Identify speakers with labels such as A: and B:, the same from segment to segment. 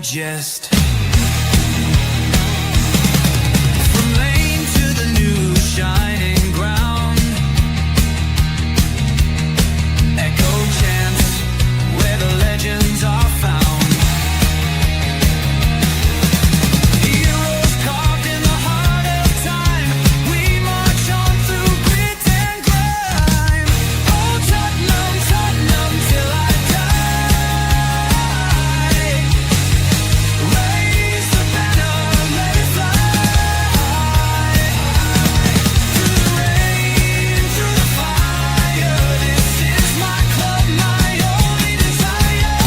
A: digest. From lane to the new shining ground, echo chants where the legends are found. Heroes carved in the heart of time, we march on through grit and grime. Oh Tottenham, Tottenham till I die. Raise the banner, let it fly. Through the rain, through the fire, this is my club, my only desire.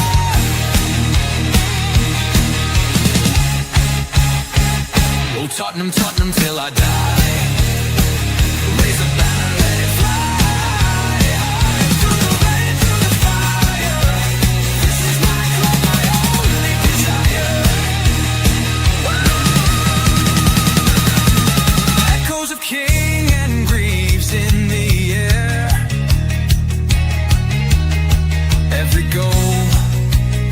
A: Oh Tottenham, Tottenham till I die. Raise the banner, let it fly. Through the rain, through the fire, this is my club, my only desire. Echoes of King and Greaves in the air. Every goal,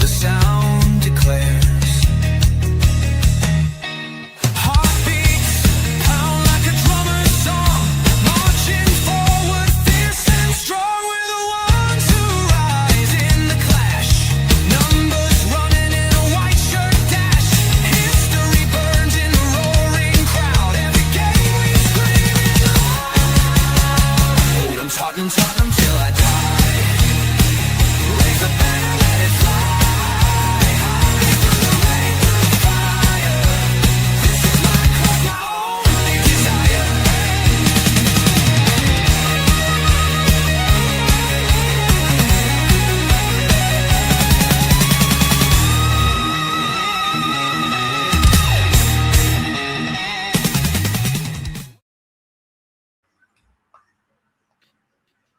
A: the sound declares. Heartbeats pound like a drummer's song, marching forward, fierce and strong. We're the ones who rise in the clash. Numbers running in a white shirt dash. History burns in the roaring crowd. Every game we scream it loud. I'm Tottenham, Tottenham till I die. Raise the banner, let it fly. Through the rain, through the fire, this is my club, my only desire.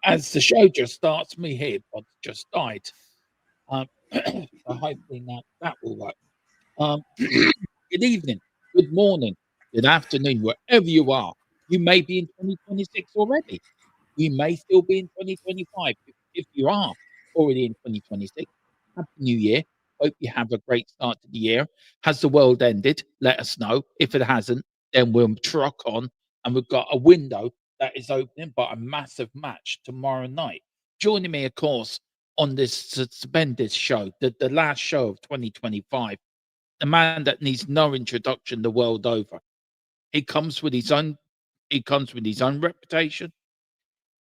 B: As the show just starts, me here just died. So hopefully that will work. Good evening, good morning, good afternoon, wherever you are. You may be in 2026 already. You may still be in 2025. If you are already in 2026, Happy New Year. Hope you have a great start to the year. Has the world ended? Let us know. If it hasn't, then we'll truck on. And we've got a window that is opening, but a massive match tomorrow night. Joining me, of course, on this suspended show, the last show of 2025, the man that needs no introduction the world over. He comes with his own reputation.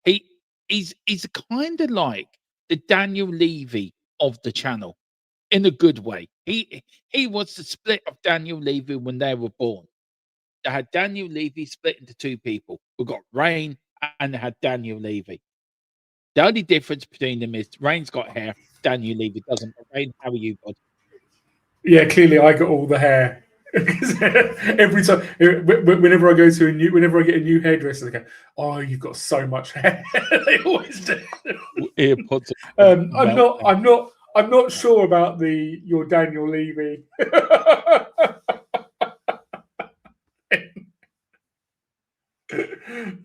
B: He's kind of like the Daniel Levy of the channel in a good way. He was the split of Daniel Levy when they were born. They had Daniel Levy split into two people. We've got Rain and they had Daniel Levy. The only difference between them is Rain's got hair, Daniel Levy doesn't. But Rain, how are you, bud?
C: Yeah, clearly I got all the hair. Every time, whenever I get a new hairdresser, they go, "Oh, you've got so much hair." They always do.
B: Earpods.
C: I'm not sure about your Daniel Levy.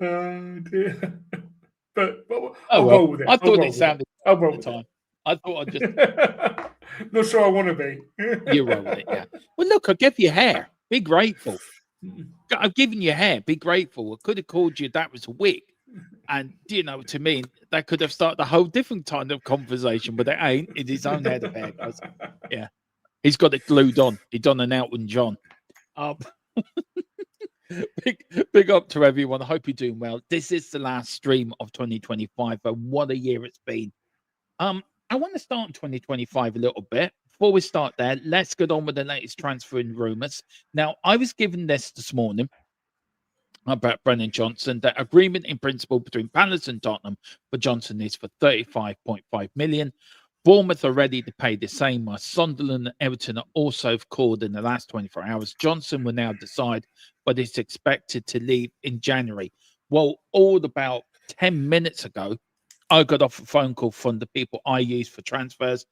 C: Oh dear. But I'll roll with it.
B: I thought it sounded
C: I'll roll
B: the
C: with
B: time. I thought I'd just.
C: Not sure I want to be.
B: You roll with it, yeah. Well, look, I gave you hair. Be grateful. I've given you hair. Be grateful. I could have called you that was a wig. And, to me, that could have started a whole different kind of conversation, but it ain't. It's his own head of hair, guys. Yeah. He's got it glued on. He done an Elton John. Big up to everyone. I hope you're doing well. This is the last stream of 2025, but what a year it's been. I want to start in 2025 a little bit. Before we start there, let's get on with the latest transfer in rumours. Now, I was given this morning about Brennan Johnson. The agreement in principle between Palace and Tottenham for Johnson is for 35.5 million. Bournemouth are ready to pay the same. Sunderland and Everton are also called in the last 24 hours. Johnson will now decide, but it's expected to leave in January. Well, all about 10 minutes ago, I got off a phone call from the people I use for transfers,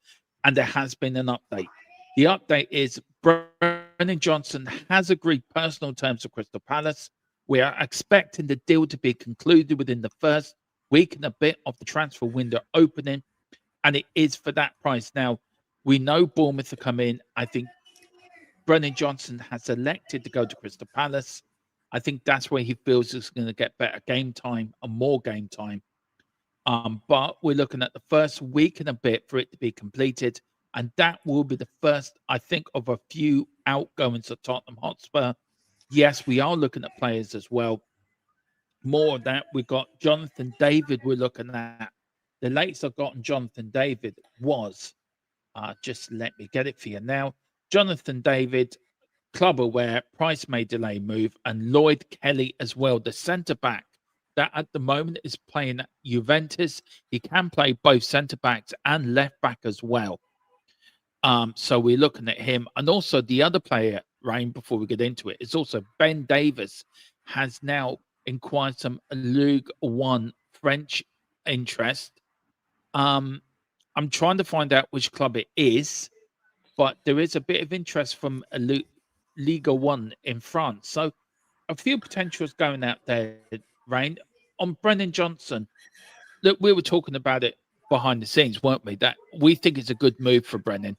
B: and there has been an update. The update is Brennan Johnson has agreed personal terms with Crystal Palace. We are expecting the deal to be concluded within the first week and a bit of the transfer window opening, and it is for that price. Now, we know Bournemouth have come in. I think Brennan Johnson has elected to go to Crystal Palace. I think that's where he feels he's going to get better game time and more game time. But we're looking at the first week and a bit for it to be completed. And that will be the first, I think, of a few outgoings at Tottenham Hotspur. Yes, we are looking at players as well. More of that, we've got Jonathan David we're looking at. The latest I've got on Jonathan David was, just let me get it for you now. Jonathan David, club aware, price may delay move, and Lloyd Kelly as well, the centre back that at the moment is playing at Juventus. He can play both centre backs and left back as well. So we're looking at him, and also the other player, Rain. Before we get into it, it's also Ben Davis has now inquired some Ligue 1 French interest. I'm trying to find out which club it is, but there is a bit of interest from Liga 1 in France. So a few potentials going out there, Rain. On Brennan Johnson, look, we were talking about it behind the scenes, weren't we? That we think it's a good move for Brennan.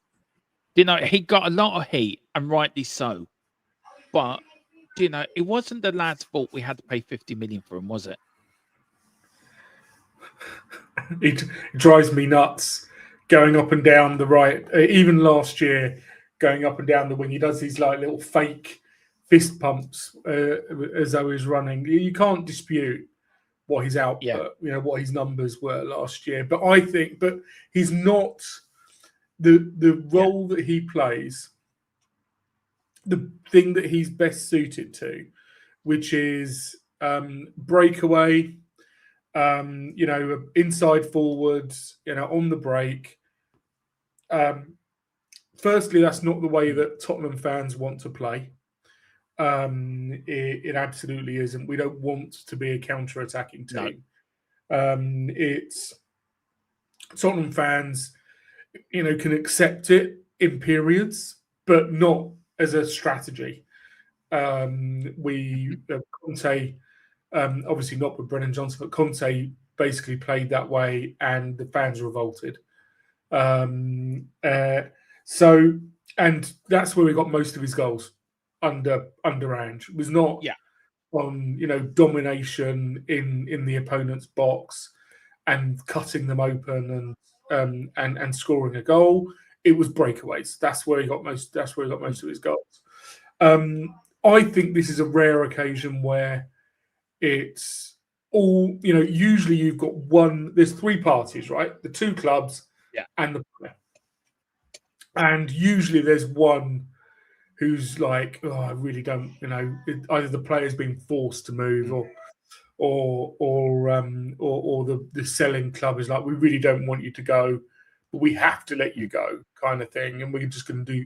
B: You know, he got a lot of heat, and rightly so. But, you know, it wasn't the lad's fault we had to pay 50 million for him, was it?
C: It drives me nuts going up and down the right. Even last year, going up and down the wing, he does these like little fake fist pumps as though he's running. You can't dispute what his output, you know, what his numbers were last year. But I think, but he's not the role that he plays, the thing that he's best suited to, which is breakaway, you know, inside forwards, you know, on the break. Firstly, that's not the way that Tottenham fans want to play. It absolutely isn't. We don't want to be a counter-attacking team. No. It's Tottenham fans, you know, can accept it in periods, but not as a strategy. Conte, obviously not with Brennan Johnson, but Conte basically played that way, and the fans revolted. So, and that's where we got most of his goals under Ange. It was not on, you know, domination in the opponent's box and cutting them open and scoring a goal. It was breakaways. That's where he got most. That's where he got most of his goals. I think this is a rare occasion where it's all, you know, usually you've got one, there's three parties, right? The two clubs and the player. And usually there's one who's like, oh, I really don't, you know, either the player's being forced to move or the selling club is like, we really don't want you to go, but we have to let you go, kind of thing. And we're just going to do,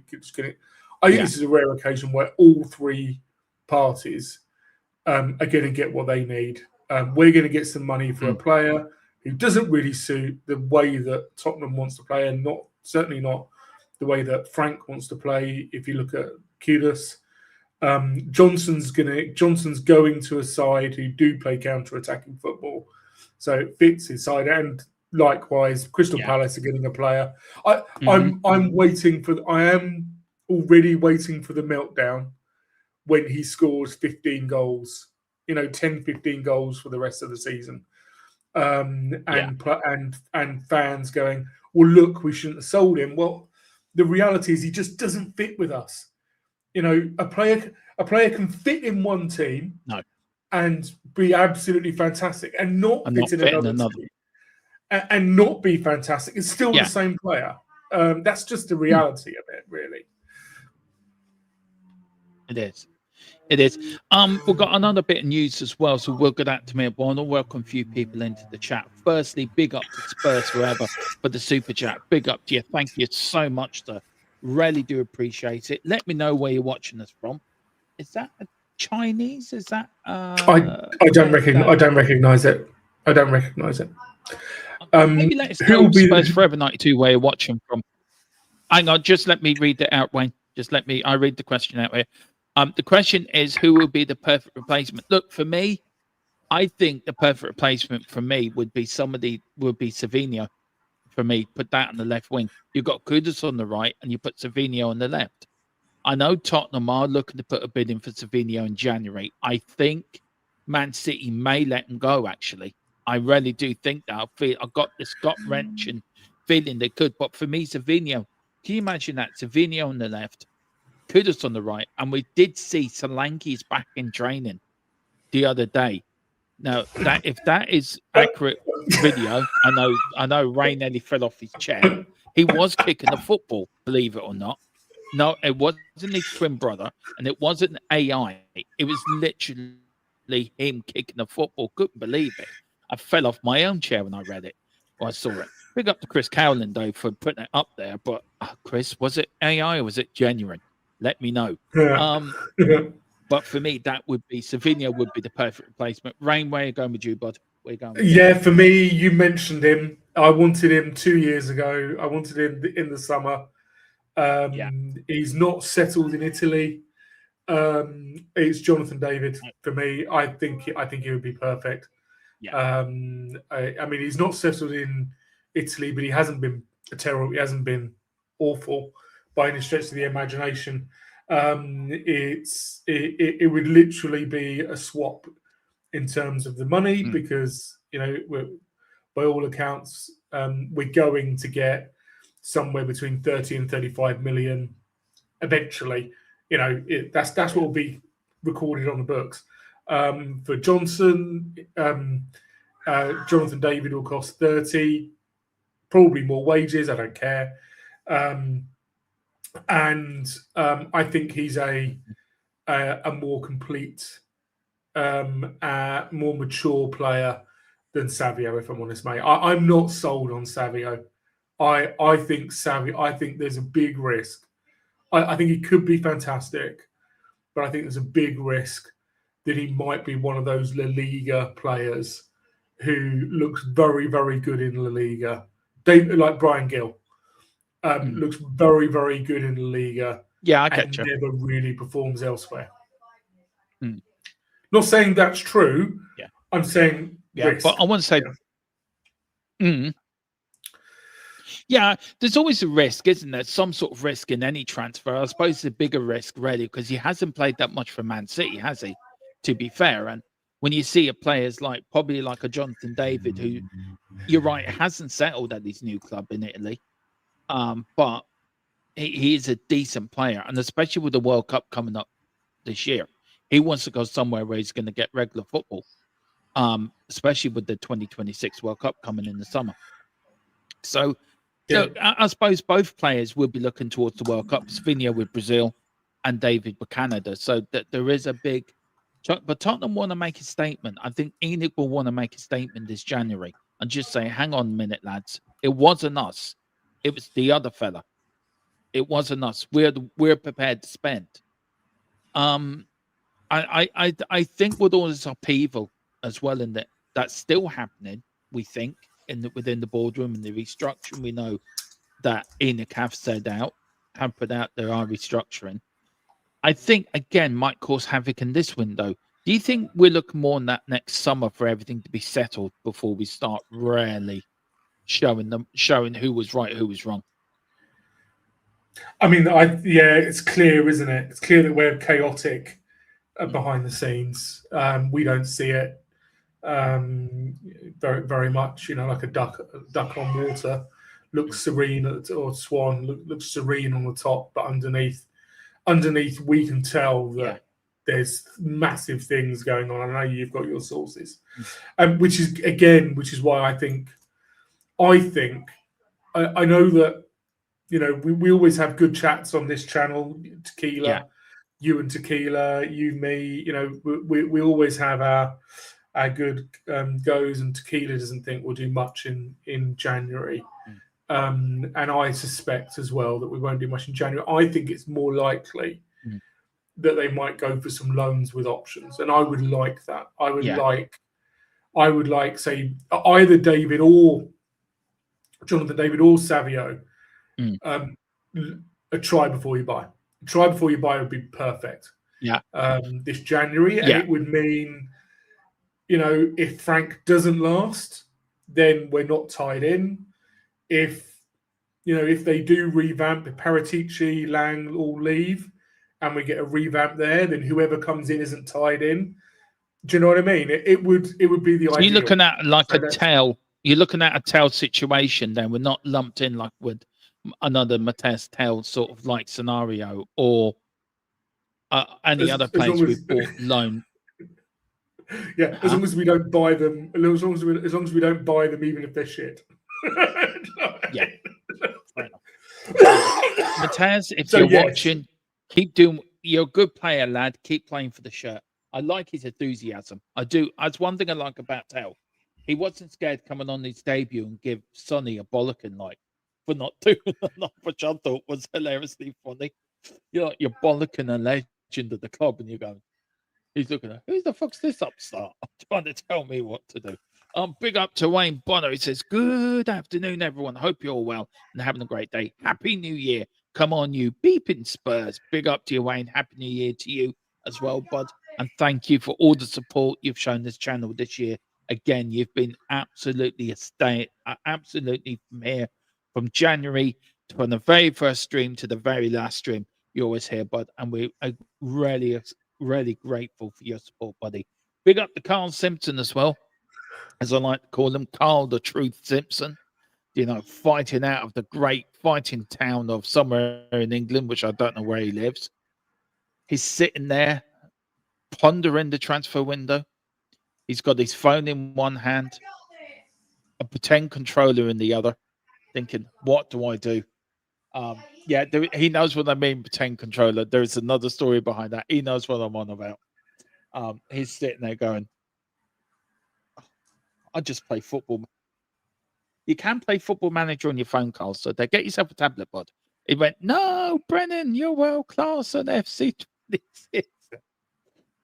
C: I think this is a rare occasion where all three parties are going to get what they need. We're going to get some money for a player who doesn't really suit the way that Tottenham wants to play, and certainly not the way that Frank wants to play. If you look at Kudus, Johnson's going to a side who do play counter-attacking football, so it fits his side. And likewise, Crystal Palace are getting a player. I'm waiting for. I am already waiting for the meltdown when he scores 15 goals. You know, 10, 15 goals for the rest of the season, and fans going, well, look, we shouldn't have sold him. Well, the reality is he just doesn't fit with us. You know, a player can fit in one team and be absolutely fantastic, and not fit in another team and not be fantastic. It's still the same player. That's just the reality of it, really.
B: It is. It is. We've got another bit of news as well, so we'll get that to me. I want to welcome a few people into the chat. Firstly, big up to Spurs Forever for the super chat. Big up to you. Thank you so much, sir. Really do appreciate it. Let me know where you're watching us from. Is that a Chinese? Is that?
C: I don't recognize it. I don't recognize it.
B: Maybe let us know, Spurs Forever 92, where you're watching from. Hang on, just let me read it out, Wayne. I read the question out here. The question is, who will be the perfect replacement? Look, for me, I think the perfect replacement for me would be Savinho. For me, put that on the left wing. You've got Kudus on the right, and you put Savinho on the left. I know Tottenham are looking to put a bid in for Savinho in January. I think Man City may let him go, actually. I really do think that. I've got this gut-wrenching feeling they could. But for me, Savinho, can you imagine that? Savinho on the left, Kudus on the right. And we did see Solanke's back in training the other day. Now, that if that is accurate video, I know Ray nearly fell off his chair. He was kicking the football, believe it or not. No, it wasn't his twin brother, and it wasn't AI. It was literally him kicking the football. Couldn't believe it. I fell off my own chair when I read it, or I saw it. Big up to Chris Cowland, though, for putting it up there. But, Chris, was it AI or was it genuine? Let me know. But for me, that would be Savinho would be the perfect replacement. Rain, where are you going with you, bud? Where you going with
C: Yeah, for me, you mentioned him. I wanted him 2 years ago. I wanted him in the summer. He's not settled in Italy. It's Jonathan David for me. I think he would be perfect.
B: Yeah.
C: I mean, he's not settled in Italy, but he hasn't been terrible. He hasn't been awful by any stretch of the imagination. It would literally be a swap in terms of the money because by all accounts we're going to get somewhere between 30 and 35 million eventually. That's what will be recorded on the books. For Johnson, Jonathan David will cost 30, probably more wages. I don't care. And I think he's a more complete, more mature player than Savio, if I'm honest, mate. I'm not sold on Savio. I think there's a big risk. I think he could be fantastic, but I think there's a big risk that he might be one of those La Liga players who looks very, very good in La Liga. Like Brian Gill. Looks very, very good in La Liga.
B: Yeah, I
C: and
B: get you.
C: never really performs elsewhere.
B: Mm.
C: Not saying that's true.
B: Yeah.
C: I'm saying risk.
B: But I want to say, yeah, there's always a risk, isn't there? Some sort of risk in any transfer. I suppose it's a bigger risk, really, because he hasn't played that much for Man City, has he? To be fair, and when you see a players probably like a Jonathan David, who you're right, hasn't settled at his new club in Italy, but he is a decent player, and especially with the World Cup coming up this year, he wants to go somewhere where he's going to get regular football, especially with the 2026 World Cup coming in the summer. So, I suppose both players will be looking towards the World Cup, Savinho with Brazil and David with Canada. So that there is a big... But Tottenham want to make a statement. I think Enoch will want to make a statement this January and just say, hang on a minute, lads. It wasn't us. It was the other fella. It wasn't us. We're prepared to spend. I think with all this upheaval as well, in that's still happening, we think, within the boardroom and the restructuring, we know that Enoch have put out there are restructuring. I think, again, might cause havoc in this window. Do you think we'll look more on that next summer for everything to be settled before we start really showing who was right, who was wrong?
C: I mean, it's clear, isn't it? It's clear that we're chaotic behind the scenes. We don't see it very, very much. Like a duck on water looks serene, or swan looks serene on the top, but underneath we can tell that there's massive things going on. I know you've got your sources, which is why I think I know that we always have good chats on this channel. Tequila, you and Tequila, you, me. We always have our good goes, and Tequila doesn't think we'll do much in January. And I suspect as well that we won't do much in January. I think it's more likely that they might go for some loans with options, and I would like that. I would like, say, either David or Jonathan David or Savio. A try before you buy. Try before you buy would be perfect.
B: Yeah.
C: This January, and it would mean, if Frank doesn't last, then we're not tied in. If they do revamp, if Paratici, Lang all leave, and we get a revamp there, then whoever comes in isn't tied in. Do you know what I mean? It would be the
B: So
C: ideal.
B: you're looking at like
C: So
B: a tail. You're looking at a tail situation. Then we're not lumped in like with another Matez tail sort of like scenario, or any other
C: as
B: players
C: long as
B: we've bought loan.
C: yeah, as long as we don't buy them, as long as we don't buy them, even if they're shit.
B: Yeah, fair enough. Matez, if
C: So,
B: you're
C: yes.
B: watching, keep doing. You're a good player, lad. Keep playing for the shirt. I like his enthusiasm. I do. That's one thing I like about Tell. He wasn't scared coming on his debut and give Sonny a bollocking like for not doing enough, which I thought was hilariously funny. You're bollocking a legend of the club, and you're going. He's looking at who the fuck's this upstart trying to tell me what to do. Big up to Wayne Bonner. He says, "Good afternoon, everyone. Hope you're all well and having a great day. Happy New Year. Come on, you beeping Spurs. Big up to you, Wayne. Happy New Year to you as well, bud. And thank you for all the support you've shown this channel this year. Again, you've been absolutely absolutely from here, from January from the very first stream to the very last stream. You're always here, bud. And we are really grateful for your support, buddy. Big up to Carl Simpson as well, as I like to call him, Carl the Truth Simpson. You know, fighting out of the great fighting town of somewhere in England, which I don't know where he lives. He's sitting there pondering the transfer window. He's got his phone in one hand, a pretend controller in the other, thinking, what do I do? Yeah, he knows what I mean, pretend controller. There's another story behind that. He knows what I'm on about. He's sitting there going, I just play football. You can play Football Manager on your phone, Carl. So they get yourself a tablet, bud. He went, no, Brennan, you're world class on FC26.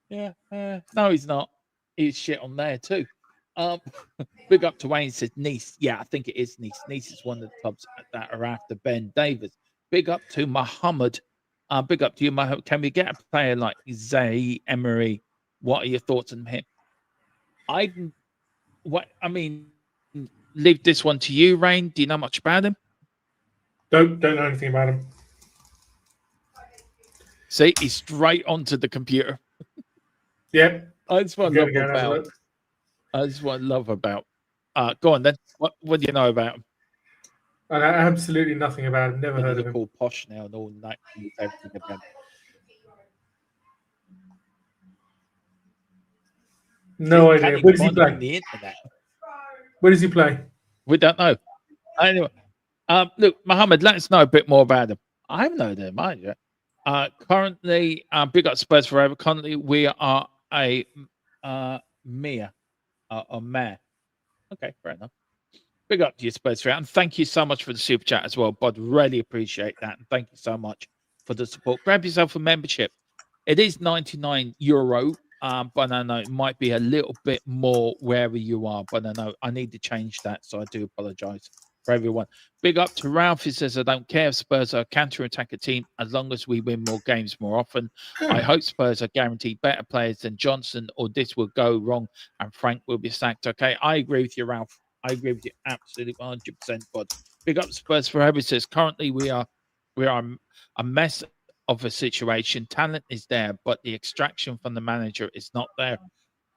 B: Yeah, no, he's not. He's shit on there too. Big up to Wayne, says Nice. Yeah, I think it is Nice. Nice is one of the clubs that are after Ben Davis. Big up to Muhammad. Big up to you, Muhammad. Can we get a player like Zay Emery? What are your thoughts on him? I mean, leave this one to you, Rain. Do you know much about him?
C: Don't know anything about him.
B: See, he's straight onto the computer.
C: Yeah.
B: That's what I love about. That's what I love about. Go on then. What do you know about him?
C: I know absolutely nothing about him. Never heard of him.
B: All posh now and all that. Everything about him.
C: No idea. Where does he play?
B: The internet.
C: Where does he play?
B: We don't know. Anyway, look, Mohammed, let us know a bit more about him. I haven't heard of him either. Currently, big up Spurs forever. Currently, we are a mayor. Okay, fair enough. Big up to you, Spurs forever. And thank you so much for the super chat as well, bud. Really appreciate that. And thank you so much for the support. Grab yourself a membership. It is €99. But I know it might be a little bit more wherever you are, but I know I need to change that, so I do apologize for everyone. Big up to Ralph. He says, I don't care if Spurs are a counter-attacker team as long as we win more games more often. I hope Spurs are guaranteed better players than Johnson, or this will go wrong and Frank will be sacked. Okay, I agree with you, Ralph. I agree with you absolutely 100%. But big up Spurs forever. He says, currently we are a mess of a situation. Talent is there, but the extraction from the manager is not there.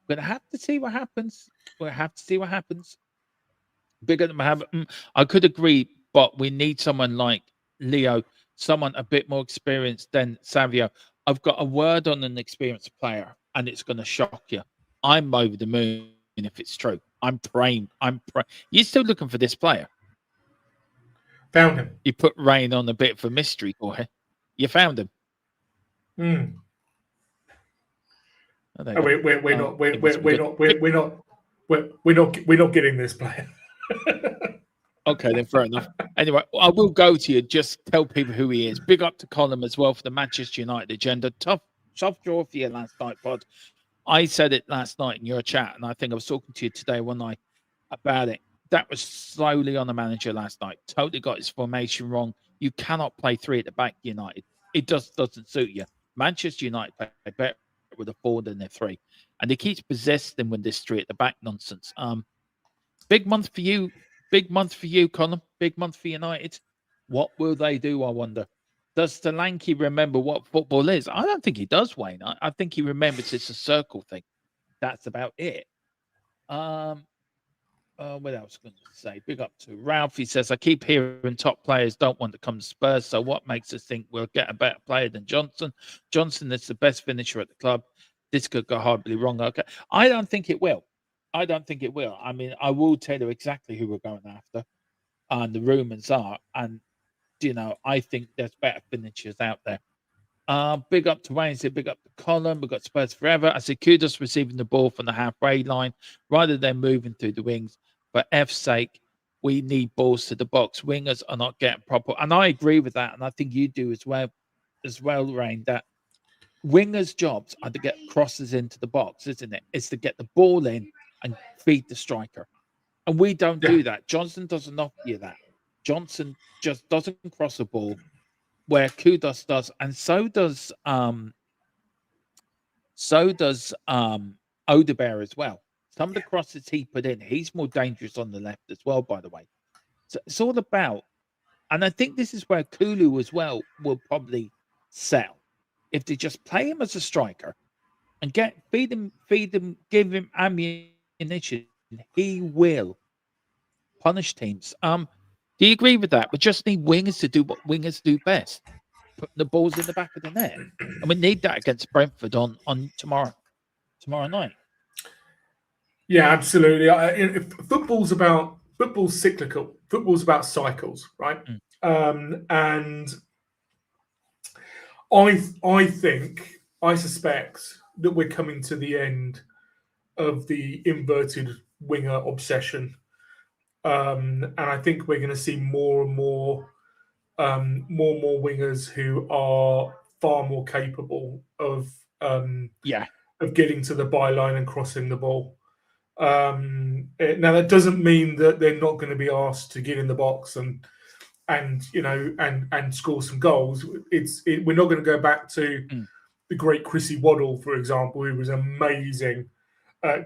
B: We're gonna have to see what happens. We'll have to see what happens. Bigger than Mohammed. I could agree, but we need someone like Leo, someone a bit more experienced than Savio. I've got a word on an experienced player, and it's going to shock you. I'm over the moon if it's true. I'm praying. You're still looking for this player?
C: Found him.
B: You put Rain on a bit of a mystery for him. You found him.
C: We're not getting this player.
B: Okay, then fair enough. Anyway, I will go to you. Just tell people who he is. Big up to Colin as well for the Manchester United agenda. Tough draw for you last night, bud. I said it last night in your chat, and I think I was talking to you today one night about it. That was slowly on the manager last night. Totally got his formation wrong. You cannot play three at the back, United. It just doesn't suit you. Manchester United play better with a 4 than a 3. And he keeps possessing with this 3 at the back nonsense. Big month for you. Big month for you, Colin. Big month for United. What will they do, I wonder? Does Solanke remember what football is? I don't think he does, Wayne. I think he remembers it's a circle thing. That's about it. What else going to say? Big up to Ralph. He says, I keep hearing top players don't want to come to Spurs. So what makes us think we'll get a better player than Johnson? Johnson is the best finisher at the club. This could go horribly wrong. Okay. I don't think it will. I don't think it will. I mean, I will tell you exactly who we're going after. And the rumors are. And, I think there's better finishers out there. Big up to Wayne. Said big up to Colin. We've got Spurs forever. I said kudos receiving the ball from the halfway line rather than moving through the wings. For F's sake, we need balls to the box. Wingers are not getting proper. And I agree with that. And I think you do as well, Rain, that wingers' jobs are to get crosses into the box, isn't it? It's to get the ball in and feed the striker. And we don't do that. Johnson doesn't offer you that. Johnson just doesn't cross the ball where Kudos does, and so does Odebear as well. Some of the crosses he put in, he's more dangerous on the left as well, by the way. So it's all about, and I think this is where Kulu as well will probably sell. If they just play him as a striker and feed him, give him ammunition, he will punish teams. Do you agree with that? We just need wingers to do what wingers do best. Put the balls in the back of the net. And we need that against Brentford on tomorrow night.
C: Yeah, absolutely. Football's cyclical. Football's about cycles, right? And I suspect that we're coming to the end of the inverted winger obsession. And I think we're going to see more and more wingers who are far more capable of getting to the byline and crossing the ball. Now that doesn't mean that they're not going to be asked to get in the box and score some goals. We're not going to go back to the great Chrissy Waddle, for example, who was amazing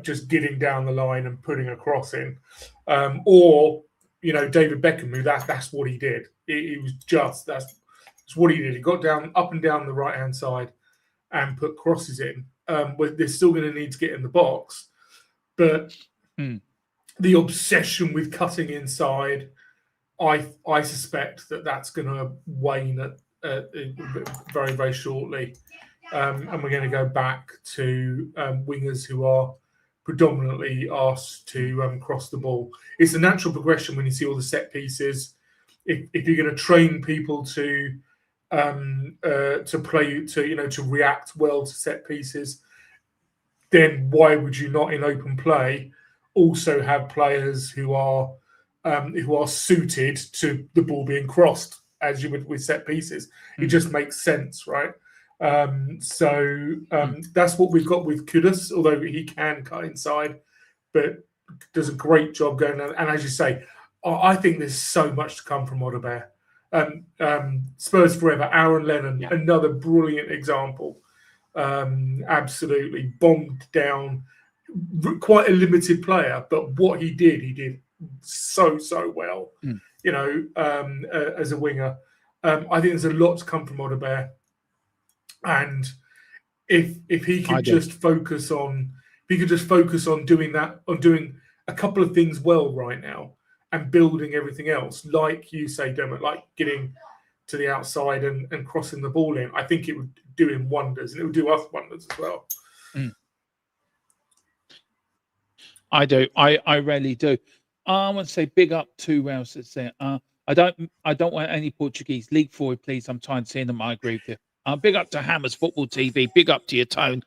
C: just getting down the line and putting a cross in, or David Beckham, who that's what he did. That's what he did. He got up and down the right hand side and put crosses in. They're still going to need to get in the box, but the obsession with cutting inside, I suspect that's going to wane very, very shortly, and we're going to go back to wingers who are predominantly asked to cross the ball. It's a natural progression when you see all the set pieces. If you're going to train people to play, to react well to set pieces, then why would you not in open play also have players who are suited to the ball being crossed as you would with set pieces? It just makes sense, right? That's what we've got with Kudus, although he can cut inside, but does a great job going down. And as you say, I think there's so much to come from Odebear. Spurs forever, Aaron Lennon, another brilliant example. Absolutely bombed down, quite a limited player, but what he did so well. As a winger, I think there's a lot to come from Odebear. And if he could just focus on doing that, on doing a couple of things well right now and building everything else, like you say, Dermot, like getting to the outside and crossing the ball in, I think it would do him wonders, and it would do us wonders as well.
B: I do. I really do. I want to say big up to Rouse that's there. I don't want any Portuguese league forward, please. I'm tired of seeing them. I agree with you. Big up to Hammers Football TV. Big up to your Tone.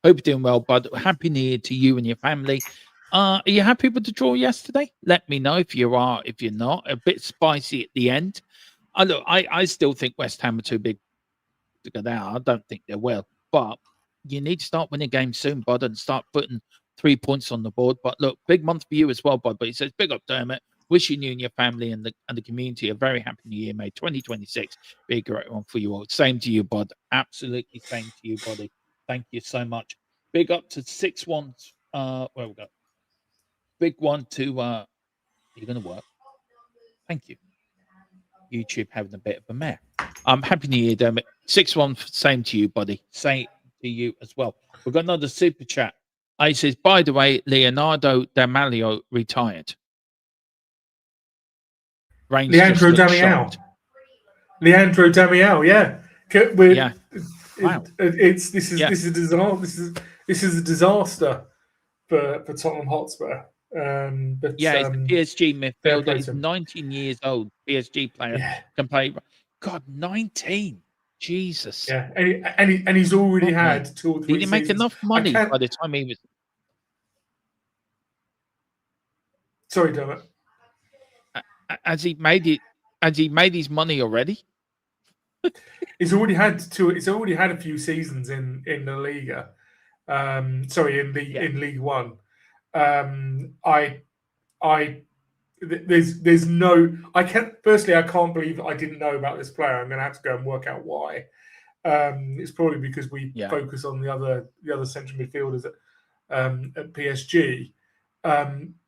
B: Hope you're doing well, bud. Happy New Year to you and your family. Are you happy with the draw yesterday? Let me know if you are. If you're not, a bit spicy at the end. Look, I still think West Ham are too big to go down. I don't think they will, but you need to start winning games soon, bud, and start putting 3 points on the board. But look, big month for you as well, bud. But he says, big up, Dermot. Wishing you and your family and the community a very happy New Year, mate. 2026 be a great one for you all. Same to you, bud. Absolutely same to you, buddy. Thank you so much. Big up to 6-1. Where we go? Big one to you're going to work. Thank you. YouTube having a bit of a mare. Happy New Year, Dermot. 6-1, same to you, buddy. Same to you as well. We've got another super chat. He says, by the way, Leonardo D'Amelio retired. Reigns
C: Leandro
B: just looked
C: Damião.
B: shocked.
C: Leandro Damião, yeah.
B: Yeah. Wow.
C: This is a disaster for Tottenham Hotspur. But
B: yeah, he's the PSG
C: fair
B: midfielder.
C: play
B: He's
C: to him.
B: 19 years old. PSG player
C: Yeah,
B: can play. God, 19. Jesus.
C: yeah, and he's already
B: Fuck me.
C: had 2 or 3
B: Did he make
C: seasons.
B: enough money by the time he was?
C: Sorry, Dermot.
B: Has he made it? Has he made his money already?
C: He's already had a few seasons in La Liga. In League One. There's no. I can't believe that I didn't know about this player. I'm going to have to go and work out why. It's probably because we focus on the other central midfielders at PSG.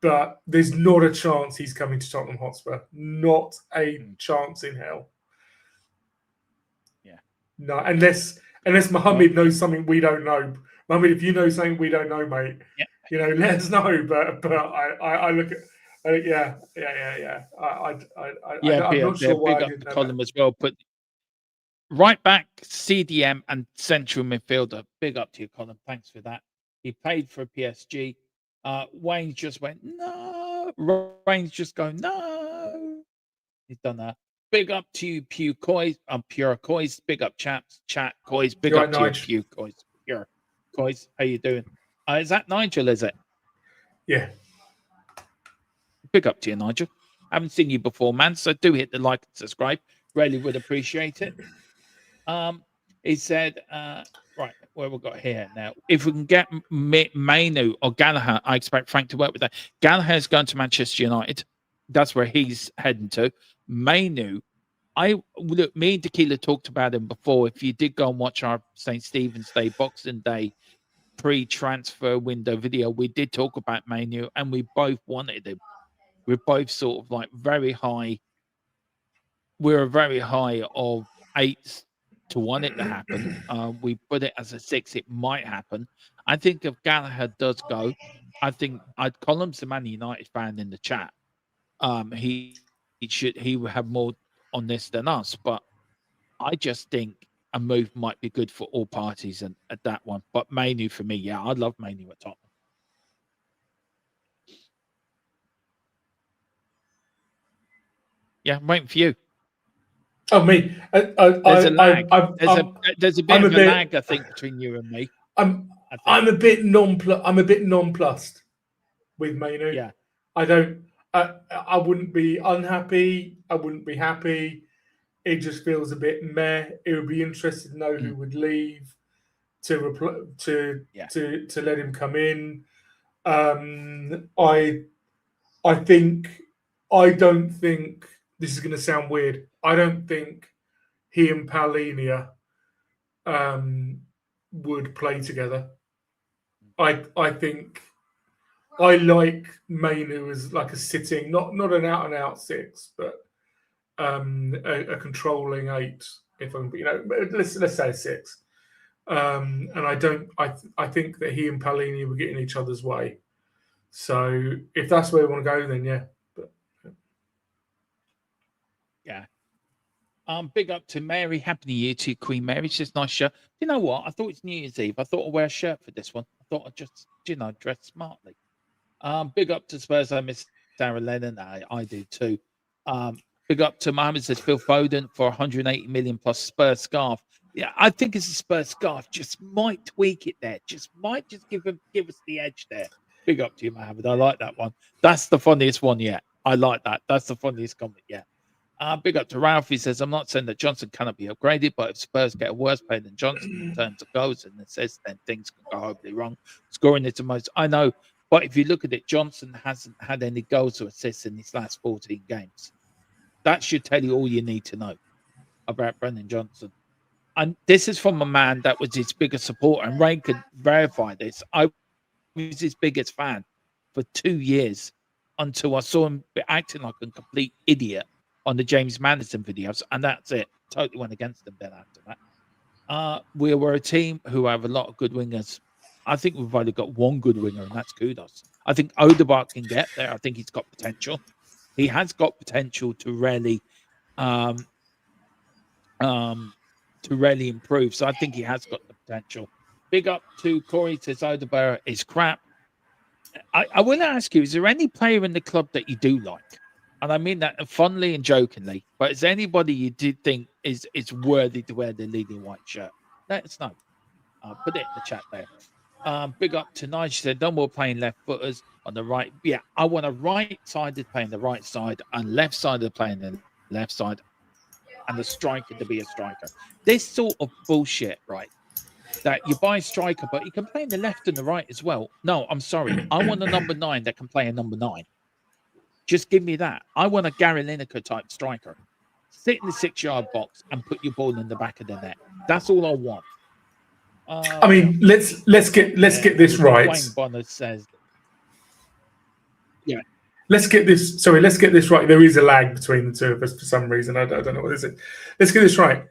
C: But there's not a chance he's coming to Tottenham Hotspur. Not a chance in hell.
B: Yeah.
C: No, unless Mohammed knows something we don't know. Mohammed, if you know something we don't know, mate, let us know. But I look at. I'm not sure why
B: big
C: I
B: up
C: didn't
B: the
C: know
B: column
C: that.
B: as well. But right back, CDM and central midfielder. Big up to your column. Thanks for that. He played for PSG. Wayne just went, no. Wayne's just going, no. He's done that. Big up to you, Pew COYS. Pure COYS. Big up, chaps. Chat COYS. Big
C: You're
B: up
C: right,
B: to you, Pew COYS. Pure COYS. How you doing? Is that Nigel, is it?
C: Yeah.
B: Big up to you, Nigel. Haven't seen you before, man. So do hit the like and subscribe. Really would appreciate it. He said, right, where we got here now. If we can get Mainu or Gallagher, I expect Frank to work with that. Gallagher's going to Manchester United. That's where he's heading to. Mainu, me and Tequila talked about him before. If you did go and watch our St. Stephen's Day, Boxing Day, pre-transfer window video, we did talk about Mainu, and we both wanted him. We're both sort of like very high. We're very high of 8 to 1 it to happen. We put it as a 6. It might happen. I think if Gallagher does go, I think I'd call him some Man United fan in the chat. He would have more on this than us, but I just think a move might be good for all parties and at that one. But Mainu for me, yeah, I love Mainu at Tottenham. Yeah, I'm waiting for you.
C: Oh, me.
B: There's a lag. There's a bit of a lag, I think, between you and me.
C: I'm a bit nonplussed with Mainu.
B: Yeah.
C: I wouldn't be unhappy. I wouldn't be happy. It just feels a bit meh. It would be interesting to know who would leave to let him come in. I don't think this is going to sound weird. I don't think he and Paulinia would play together. I think I like Mainu as like a sitting, not an out and out 6, but a controlling 8. If I'm, let's say a 6. And I think that he and Paulinia were getting each other's way. So if that's where we want to go, then yeah.
B: Yeah. Big up to Mary. Happy New Year to Queen Mary. She says, nice shirt. You know what? I thought it's New Year's Eve. I thought I'd wear a shirt for this one. I thought I'd just, dress smartly. Big up to Spurs. I miss Sarah Lennon. I do too. Big up to Mohammed, says Phil Foden for 180 million plus Spurs scarf. Yeah, I think it's a Spurs scarf. Just might tweak it there. Just give us the edge there. Big up to you, Mohammed. I like that one. That's the funniest one yet. I like that. That's the funniest comment yet. Big up to Ralph. He says, I'm not saying that Johnson cannot be upgraded, but if Spurs get a worse player than Johnson in terms of goals and assists, then things can go horribly wrong. Scoring is the most. I know, but if you look at it, Johnson hasn't had any goals or assists in his last 14 games. That should tell you all you need to know about Brendan Johnson. And this is from a man that was his biggest supporter, and Ray could verify this. I was his biggest fan for 2 years until I saw him acting like a complete idiot on the James Madison videos, and that's it. Totally went against them then after that. We were a team who have a lot of good wingers. I think we've only got one good winger, and that's Kudos. I think Odegaard can get there. I think he's got potential. He has got potential to really improve. So I think he has got the potential. Big up to Corey, says Odegaard is crap. I will ask you, is there any player in the club that you do like? And I mean that fondly and jokingly, but is there anybody you did think is worthy to wear the leading white shirt? Let us know. Put it in the chat there. Big up to Nigel, said no more playing left footers on the right. Yeah, I want a right-sided playing the right side and left-sided playing the left side, and the striker to be a striker. This sort of bullshit, right? That you buy a striker, but he can play in the left and the right as well. No, I'm sorry. I want a number 9 that can play a number 9. Just give me that. I want a Gary Lineker type striker. Sit in the 6-yard box and put your ball in the back of the net. That's all I want.
C: I mean, let's get this right.
B: Wayne Bonner says, yeah.
C: Let's get this. Sorry, let's get this right. There is a lag between the two of us for some reason. I don't know what this is. Let's get this right.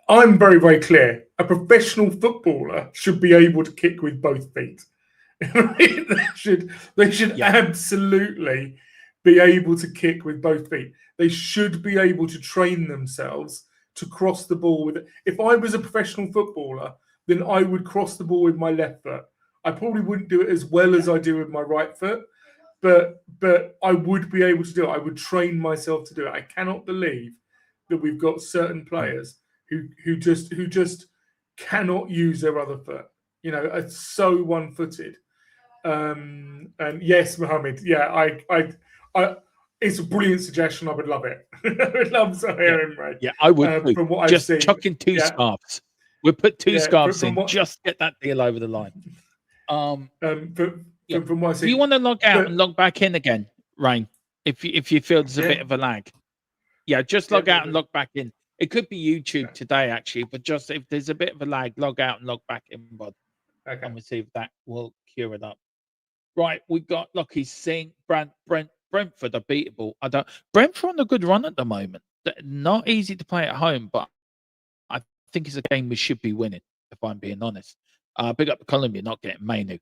C: I'm very, very clear. A professional footballer should be able to kick with both feet. They should absolutely be able to kick with both feet. They should be able to train themselves to cross the ball with it. If I was a professional footballer, then I would cross the ball with my left foot. I probably wouldn't do it as well as I do with my right foot, but I would be able to do it. I would train myself to do it. I cannot believe that we've got certain players who just cannot use their other foot. You know, are so one-footed. And yes, Mohammed, yeah, I it's a brilliant suggestion. I would love it. I would love to hear him, right?
B: Yeah, I would.
C: From what
B: just
C: I've seen,
B: chuck in 2 scarves. We'll put 2 scarves in. Just get that deal over the line.
C: From what I've seen,
B: do you want to log out and log back in again, Rain? If you feel there's a bit of a lag, just log out and log back in. It could be YouTube today, actually, but just if there's a bit of a lag, log out and log back in, bud.
C: Okay.
B: And we'll see if that will cure it up. Right, we got Lucky Singh, Brentford are beatable. Brentford on a good run at the moment. Not easy to play at home, but I think it's a game we should be winning, if I'm being honest. Big up to Columbia, not getting Manu.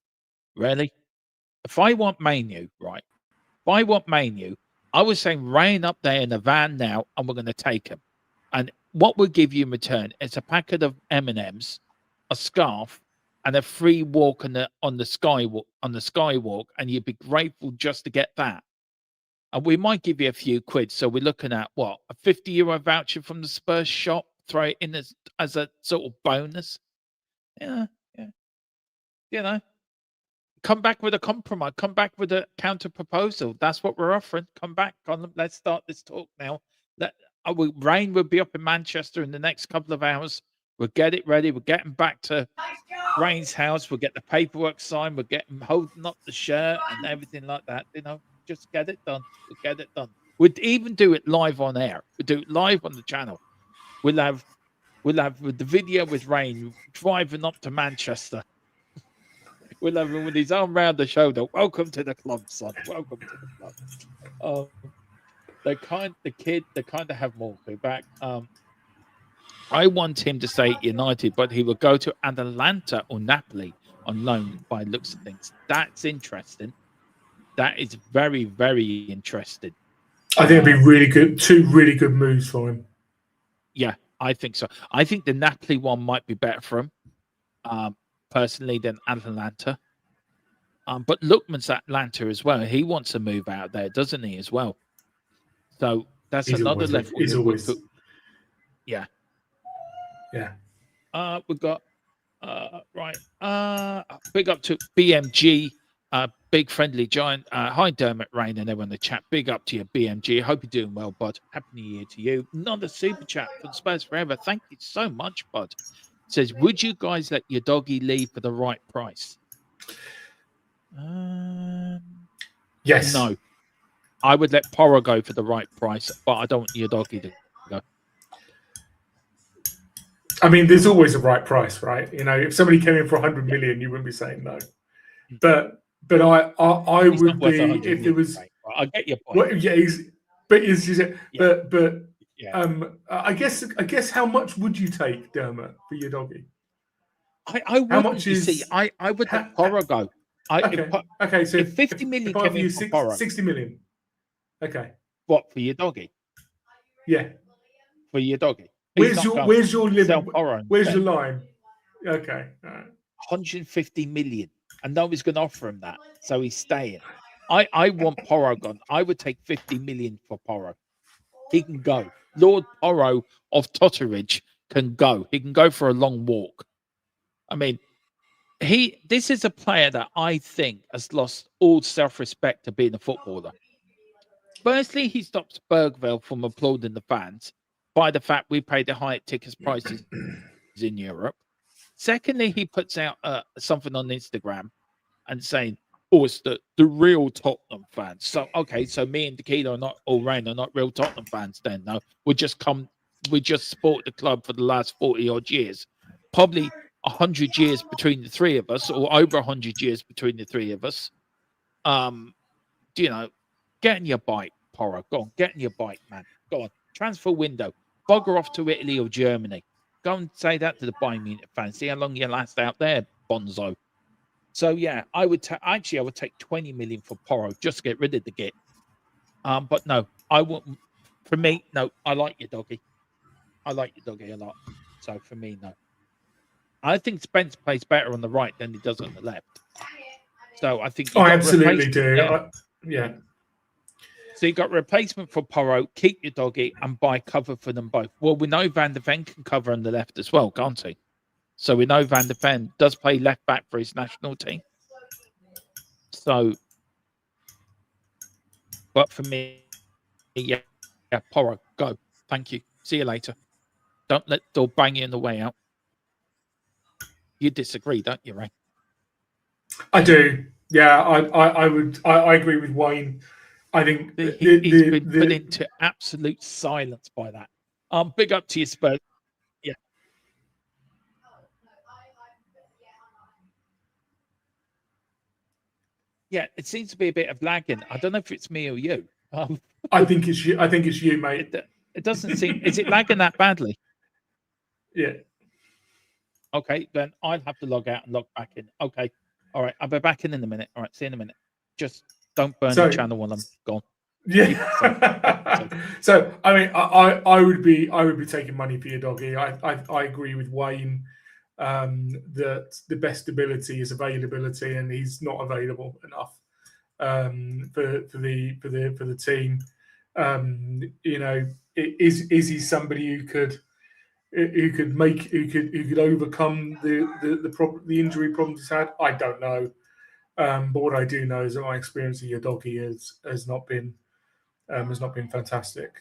B: Really? If I want Manu, right? If I want Manu, I was saying rain up there in the van now, and we're going to take him. And what we'll give you in return is a packet of M&Ms, a scarf, and a free walk on the skywalk, and you'd be grateful just to get that. And we might give you a few quid. So we're looking at what, a €50 voucher from the Spurs shop. Throw it in as a sort of bonus. Yeah. You know, come back with a compromise. Come back with a counter proposal. That's what we're offering. Come back. Let's start this talk now. Rain will be up in Manchester in the next couple of hours. We'll get it ready. We're getting back to Rain's house. We'll get the paperwork signed. We'll get him holding up the shirt and everything like that. You know, just get it done. We'll get it done. We'd even do it live on air. We'll do it live on the channel. We'll have with the video with Rain driving up to Manchester. We'll have him with his arm round the shoulder. Welcome to the club, son. Welcome to the club. They kind of have more back. I want him to stay at United, but he will go to Atalanta or Napoli on loan by looks of things. That's interesting. That is very, very interesting.
C: I think it'd be really good. 2 really good moves for him.
B: Yeah, I think so. I think the Napoli one might be better for him, personally, than Atalanta. But Lookman's Atlanta as well. He wants to move out there, doesn't he, as well? So that's another level.
C: He's always.
B: Yeah. We've got big up to BMG, big friendly giant. Hi Dermot, Rain, and everyone in the chat. Big up to you, BMG. Hope you're doing well, bud. Happy New Year to you. Another super chat from Spurs Forever. Thank you so much, bud. Says, would you guys let your doggy leave for the right price?
C: Yes.
B: No. I would let Porro go for the right price, but I don't want your doggy to go.
C: I mean, there's always a right price, right? You know, if somebody came in for 100 million, you wouldn't be saying no. But I would be if there was.
B: I get your point.
C: Well, yeah, but is
B: Yeah.
C: but
B: Yeah.
C: I guess how much would you take, Dermot, for your doggy?
B: I
C: How
B: wouldn't.
C: much
B: You see,
C: is
B: I would
C: ha,
B: let Porro go.
C: okay? Okay, so
B: If 50
C: if
B: million
C: I
B: came
C: offer
B: in
C: you
B: for Porro,
C: 60 million, okay,
B: what for your doggy?
C: yeah.
B: For your doggy, he's not going.
C: Where's your limit?
B: Sell Porro
C: Where's
B: instead.
C: your line? Okay, all right.
B: 150 million, and nobody's going to offer him that, so he's staying. I want Porro gone. I would take 50 million for Porro. He can go. Lord Porro of Totteridge can go. He can go for a long walk. I mean, this is a player that I think has lost all self-respect to being a footballer. Firstly, he stops Bergville from applauding the fans by the fact we pay the high ticket prices in Europe. Secondly, he puts out something on Instagram and saying, "Oh, it's the real Tottenham fans." So okay, so me and Tequila are not, or Rain are not real Tottenham fans. Then no, we just support the club for the last 40 odd years, probably 100 years between the three of us, or over 100 years between the three of us. Um, you know, get in your bike, Porro. Go on, get in your bike, man. Go on, transfer window. Bugger off to Italy or Germany. Go and say that to the Bayern Munich fans. See how long you last out there, Bonzo. So yeah, I would take 20 million for Porro just to get rid of the git. But no, I wouldn't. For me, no. I like your doggy. I like your doggy a lot. So for me, no. I think Spence plays better on the right than he does on the left. So I think you
C: I
B: got
C: absolutely
B: replacement
C: do.
B: there.
C: Yeah.
B: So you got replacement for Porro, keep your doggy, and buy cover for them both. Well, we know Van der Ven can cover on the left as well, can't he? So we know Van der Ven does play left back for his national team. So, but for me, yeah, Porro, go. Thank you. See you later. Don't let the door bang you in the way out. You disagree, don't you, Ray?
C: I do. Yeah, I agree with Wayne. I think
B: He's been put into absolute silence by that. Big up to you, Spurs. Yeah. Yeah, it seems to be a bit of lagging. I don't know if it's me or you.
C: I think it's you. I think it's you, mate.
B: It doesn't seem. Is it lagging that badly?
C: Yeah.
B: Okay, then I'll have to log out and log back in. Okay. All right. I'll be back in a minute. All right. See you in a minute. Just don't burn the channel while I'm gone.
C: Yeah. So I mean, I would be taking money for your doggy. I agree with Wayne that the best ability is availability, and he's not available enough for the team. You know, is he somebody who could overcome the injury problems he's had? I don't know. But what I do know is that my experience of your doggy has not been fantastic.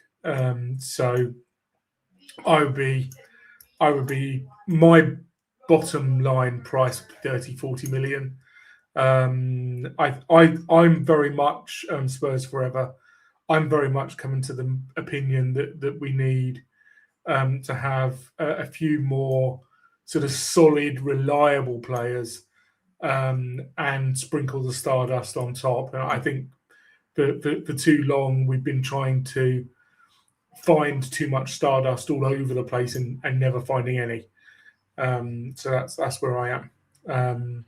C: So I would be my bottom line price 30-40 million. I'm very much Spurs forever. I'm very much coming to the opinion that we need to have a few more sort of solid, reliable players and sprinkle the stardust on top. And I think for too long we've been trying to find too much stardust all over the place and never finding any. So that's where I am.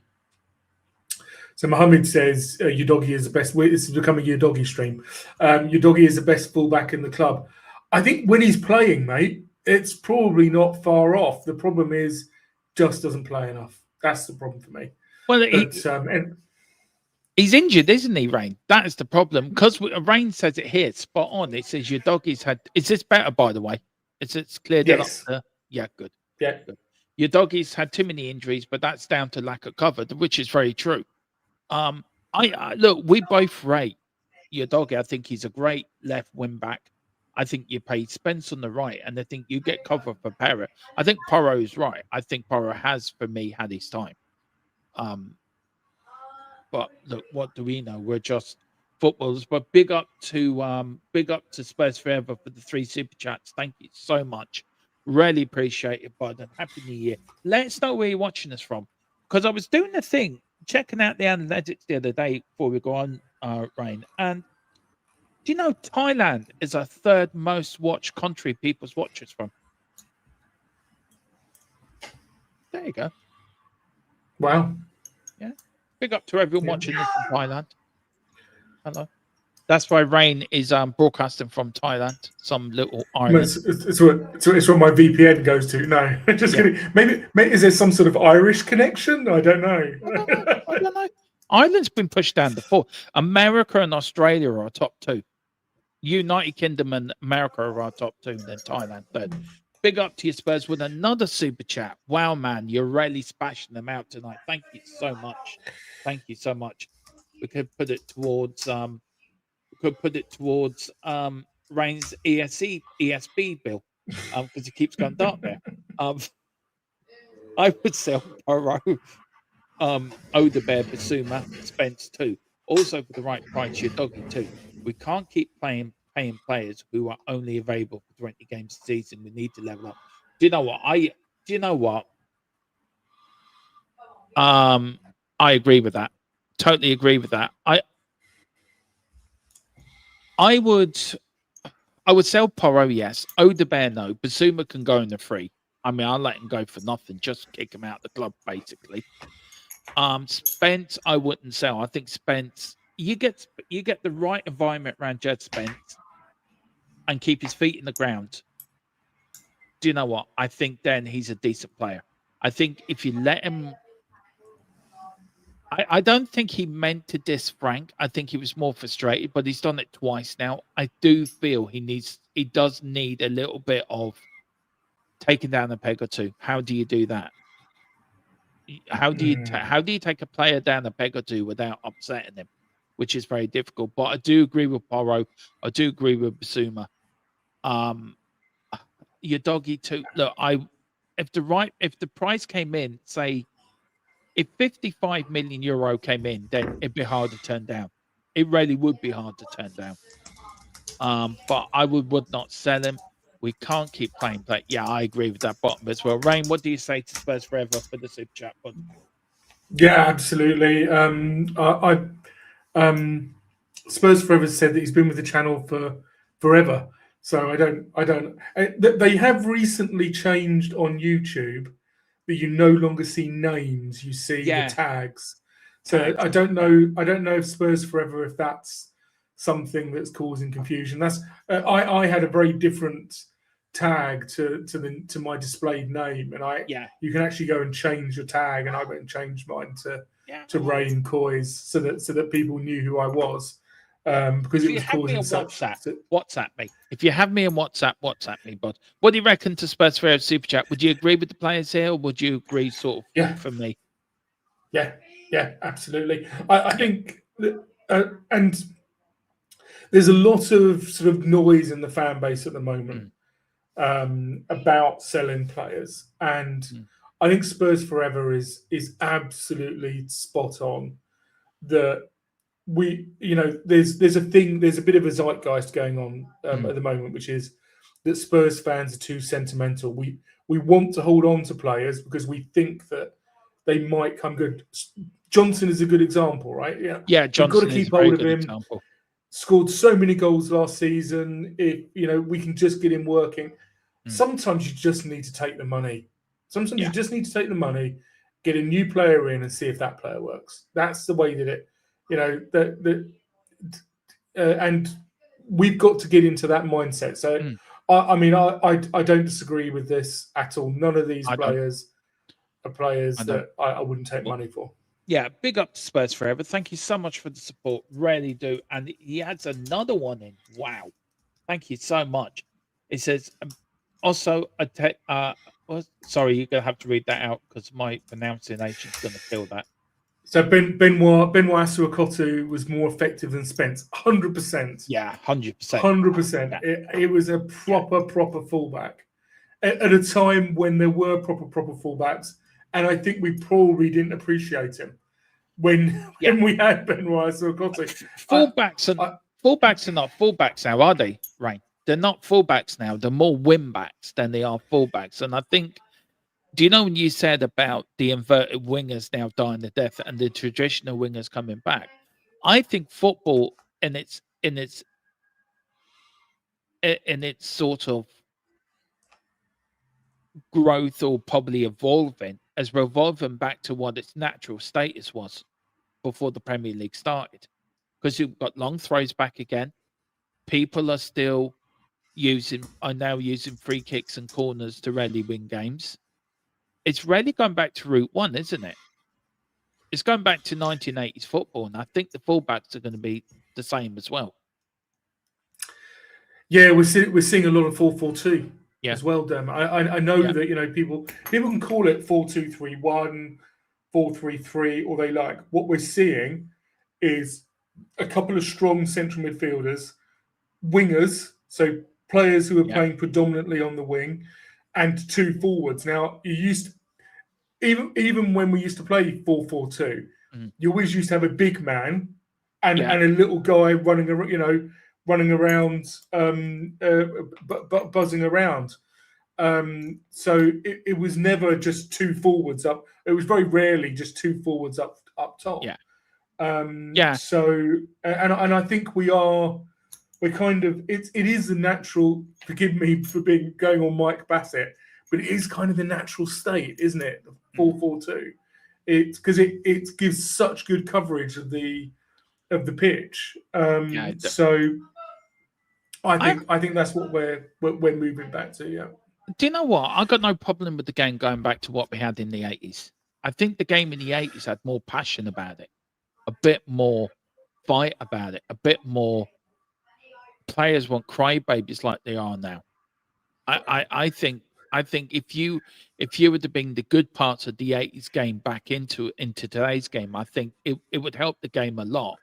C: So Mohammed says your doggy is the best. This is becoming your doggy stream. Your doggy is the best fullback in the club. I think when he's playing, mate, it's probably not far off. The problem is just doesn't play enough. That's the problem for me.
B: Well, he's injured, isn't he, Rain? That is the problem. Because Rain says it here, spot on. It says your doggy's had. Is this better, by the way? It's cleared it up. Yeah, good.
C: Yeah.
B: Good. Your doggy's had too many injuries, but that's down to lack of cover, which is very true. I look, we both rate your doggy. I think he's a great left wing back. I think you pay Spence on the right, and I think you get cover for Porro. I think Porro is right. I think Porro has, for me, had his time. But look, what do we know? We're just footballers. But big up to Spurs Forever for the 3 super chats. Thank you so much. Really appreciate it, bud. And Happy New Year. Let us know where you're watching us from. Because I was doing the thing, checking out the analytics the other day before we go on, Rain. And Do you know Thailand is our third most watched country people's watchers from? There you go.
C: Wow.
B: Yeah. Big up to everyone watching this in Thailand. Hello. That's why Rain is broadcasting from Thailand, some little island.
C: It's what my VPN goes to. No, just kidding. Maybe is there some sort of Irish connection? I don't know.
B: I don't know. Ireland's been pushed down to 4. America and Australia are our top 2. United Kingdom and America are our top 2, and then Thailand third. Big up to you, Spurs, with another super chat. Wow, man, you're really smashing them out tonight. Thank you so much. Thank you so much. We could put it towards Rain's ESB bill, because he keeps going dark there. I would sell Poro, Odebear, Basuma, Spence too. Also for the right price, your doggy too. We can't keep paying players who are only available for 20 games a season. We need to level up. Do you know what? I agree with that. Totally agree with that. I would sell Poro, yes. Odebear, no. Basuma can go in the free. I mean, I'll let him go for nothing. Just kick him out of the club, basically. Spence, I wouldn't sell. I think Spence, you get the right environment around Jed Spence and keep his feet in the ground. Do you know what? I think then he's a decent player. I think if you let him, I don't think he meant to diss Frank. I think he was more frustrated, but he's done it twice now. I do feel he does need a little bit of taking down a peg or two. How do you do that? How do you take a player down a peg or two without upsetting him, which is very difficult. But I do agree with Poro. I do agree with Basuma. Your doggy too. Look, if the price came in, say, if 55 million euro came in, then it'd be hard to turn down. It really would be hard to turn down. But I would not sell him. We can't keep playing play. Yeah, I agree with that bottom as well. Rain, what do you say to Spurs Forever for the super chat bud?
C: Yeah, absolutely. Spurs Forever said that he's been with the channel for forever. So I don't. They have recently changed on YouTube that you no longer see names; you see the tags. So I don't know. I don't know if Spurs Forever, if that's something that's causing confusion. That's I had a very different tag to my displayed name, and you can actually go and change your tag, and I went and changed mine to Rain COYS so that people knew who I was. Because it was causing such.
B: WhatsApp me. If you have me in WhatsApp me, bud. What do you reckon to Spurs Forever super chat? Would you agree with the players here, or would you agree sort of for me?
C: Yeah, absolutely. I think and there's a lot of sort of noise in the fan base at the moment about selling players, and I think Spurs Forever is absolutely spot on. That there's a bit of a zeitgeist going on at the moment, which is that Spurs fans are too sentimental. We want to hold on to players because we think that they might come good. Johnson is a good example, right?
B: Yeah, Johnson,
C: we've got to keep hold of him. Example. Scored so many goals last season. If we can just get him working. Sometimes you just need to take the money. Sometimes you just need to take the money, get a new player in, and see if that player works. That's the way that it. And we've got to get into that mindset. So, I don't disagree with this at all. None of these players are players that I wouldn't take money for.
B: Yeah, big up to Spurs Forever. Thank you so much for the support. Really do. And he adds another one in. Wow. Thank you so much. It says, also, sorry, you're going to have to read that out because my pronunciation is going to kill that.
C: So Benoit Asuakotu was more effective than Spence, 100%.
B: Yeah, 100%.
C: 100%. It was a proper fullback at a time when there were proper fullbacks, and I think we probably didn't appreciate him when we had Benoit Asuakotu.
B: Fullbacks are not fullbacks now, are they, Rain? They're not fullbacks now. They're more wing-backs than they are fullbacks, and I think. Do you know when you said about the inverted wingers now dying to death and the traditional wingers coming back? I think football in its in its sort of growth, or probably evolving, as revolving back to what its natural status was before the Premier League started. Because you've got long throws back again. People are now using free kicks and corners to rarely win games. It's really going back to route one, isn't it? It's going back to 1980s football, and I think the fullbacks are going to be the same as well.
C: Yeah, we're seeing a lot of 4-4-2
B: Yeah.
C: as well, Dem. I know that people can call it 4-2-3-1, 4-3-3, or they like. What we're seeing is a couple of strong central midfielders, wingers, so players who are playing predominantly on the wing, and two forwards. Now, you used even when we used to play 4-4-2, you always used to have a big man and a little guy running around, buzzing around. So it was never just two forwards up. It was very rarely just two forwards up top. So and I think we're kind of it is the natural. Forgive me for going on Mike Bassett, but it is kind of the natural state, isn't it? 4-4-2. It's because it gives such good coverage of the pitch. So I think that's what we're moving back to. Yeah.
B: Do you know what? I got no problem with the game going back to what we had in the 80s. I think the game in the 80s had more passion about it, a bit more fight about it, a bit more. Players want crybabies like they are now. I think if you were to bring the good parts of the 80s game back into today's game, I think it would help the game a lot.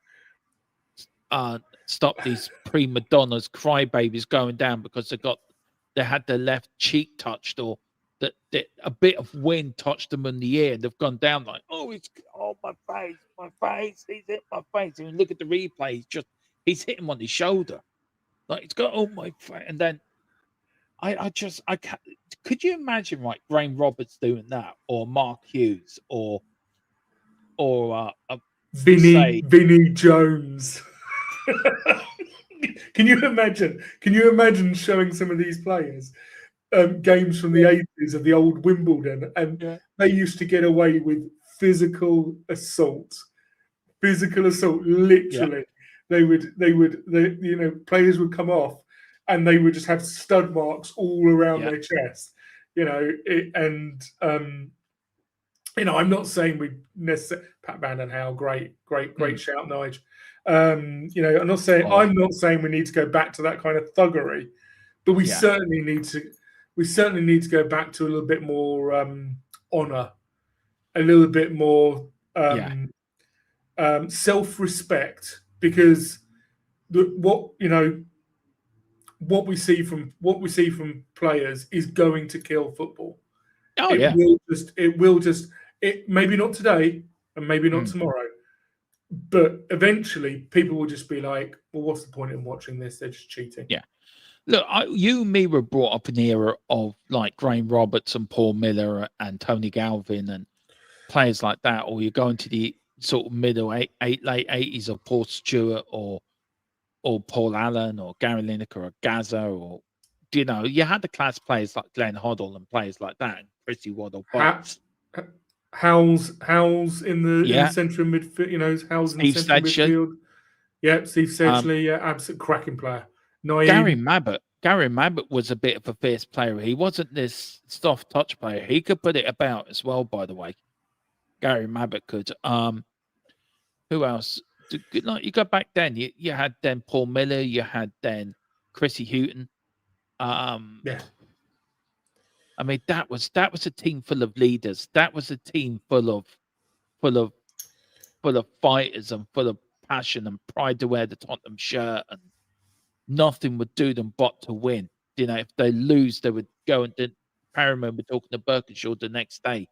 B: Stop these prima donnas, crybabies going down because they had their left cheek touched, or that a bit of wind touched them in the ear and they've gone down like, my face, he's hit my face. And look at the replay, he's hit him on his shoulder. Like, it's got my face. And then I can't. Could you imagine, like, Graham Roberts doing that, or Mark Hughes, or
C: Vinnie Jones? Can you imagine showing some of these players games from the 80s of the old Wimbledon, and they used to get away with physical assault, literally. Players would come off and they would just have stud marks all around their chest, I'm not saying we necessarily Pat Vandenhauwe, great shout, Nige. I'm not saying we need to go back to that kind of thuggery, but we certainly need to go back to a little bit more honor, a little bit more self-respect, because what we see from players is going to kill football. It will just maybe not today and maybe not tomorrow, but eventually people will just be like, well, what's the point in watching this? They're just cheating.
B: Yeah. Look, you and me were brought up in the era of, like, Graham Roberts and Paul Miller and Tony Galvin and players like that, or you go into the sort of late 80s of Paul Stewart or Paul Allen or Gary Lineker or Gaza, or you had the class players like Glenn Hoddle and players like that, and Chrissy Waddle.
C: Howell's in the central midfield. Howell's in the central midfield. Yeah, Steve Sedgley, absolute cracking player.
B: Gary Mabbott was a bit of a fierce player. He wasn't this soft touch player. He could put it about as well, by the way. Gary Mabbott could. Who else? You go back then. You had then Paul Miller. You had then Chrissy Houghton. I mean, that was a team full of leaders. That was a team full of fighters and full of passion and pride to wear the Tottenham shirt, and nothing would do them but to win. If they lose, they would go and Parramatta were talking to Birkinshaw the next day.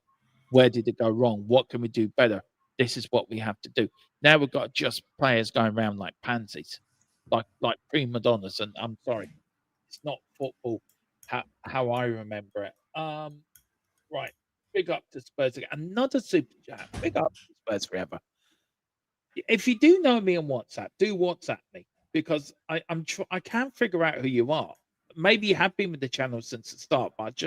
B: Where did it go wrong? What can we do better? This is what we have to do. Now we've got just players going around like pansies, like prima donnas. And I'm sorry, it's not football how I remember it. Right. Big up to Spurs again. Another super chat. Big up to Spurs forever. If you do know me on WhatsApp, do WhatsApp me. because I can't figure out who you are. Maybe you have been with the channel since the start, but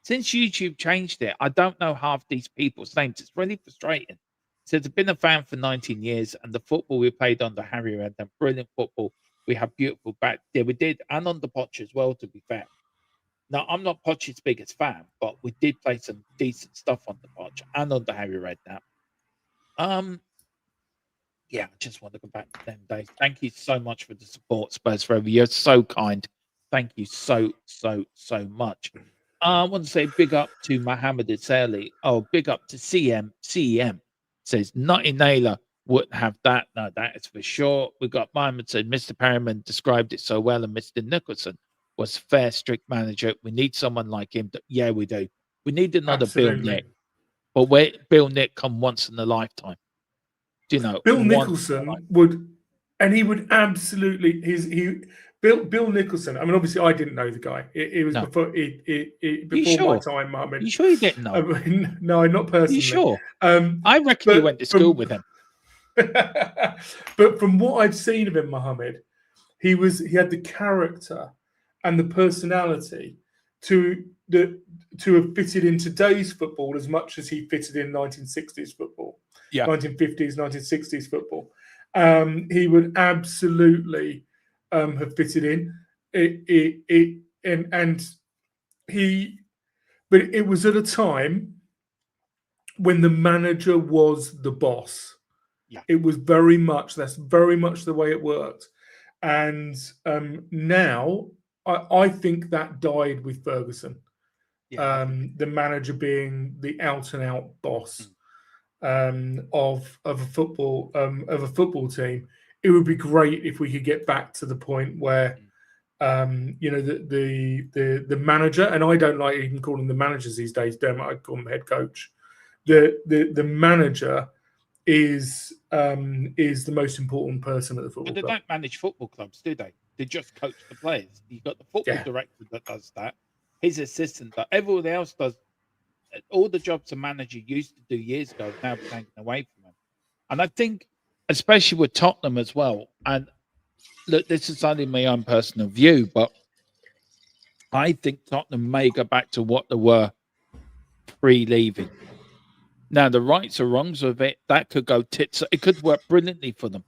B: since YouTube changed it, I don't know half these people's names. It's really frustrating. So I've been a fan for 19 years, and the football we played under Harry Redknapp, brilliant football. We have beautiful back there. We did, and on the Poch as well, to be fair. Now, I'm not Poch's biggest fan, but we did play some decent stuff on the Poch and on the Harry Redknapp. Yeah, I just want to go back to them days. Thank you so much for the support, Spurs Forever. You're so kind. Thank you so much. I want to say big up to Mohammed Isali. Oh, big up to CEM. Says Nutty Naylor wouldn't have that. No, that is for sure. We got Mohammed said Mr. Perriman described it so well, and Mr. Nicholson was fair, strict manager. We need someone like him. Yeah, we do. We need another Bill Nick. But wait, Bill Nick come once in a lifetime. Do you know
C: Bill Nicholson would, and he would absolutely Bill Nicholson. I mean, obviously, I didn't know the guy. It was before my time, Mohammed.
B: You sure you didn't know?
C: I mean, no, not personally.
B: You sure? I reckon you went to school with him.
C: But from what I've seen of him, Mohammed, he had the character and the personality to have fitted in today's football as much as he fitted in 1960s football.
B: Yeah.
C: 1950s, 1960s football. He would absolutely have fitted in. But it was at a time when the manager was the boss.
B: Yeah.
C: It was that's very much the way it worked. And now I think that died with Ferguson.
B: Yeah.
C: The manager being the out and out boss. Of a football team. It would be great if we could get back to the point where the manager, and I don't like even calling them managers these days, I call them head coach. The manager is the most important person at the football
B: club. But they don't manage football clubs, do they? They just coach the players. You've got the football director that does that, his assistant, but everyone else does all the jobs a manager used to do years ago have now been taken away from him. And I think, especially with Tottenham as well, and look, this is only my own personal view, but I think Tottenham may go back to what they were pre-leaving. Now, the rights or wrongs of it, that could go tits up. It could work brilliantly for them.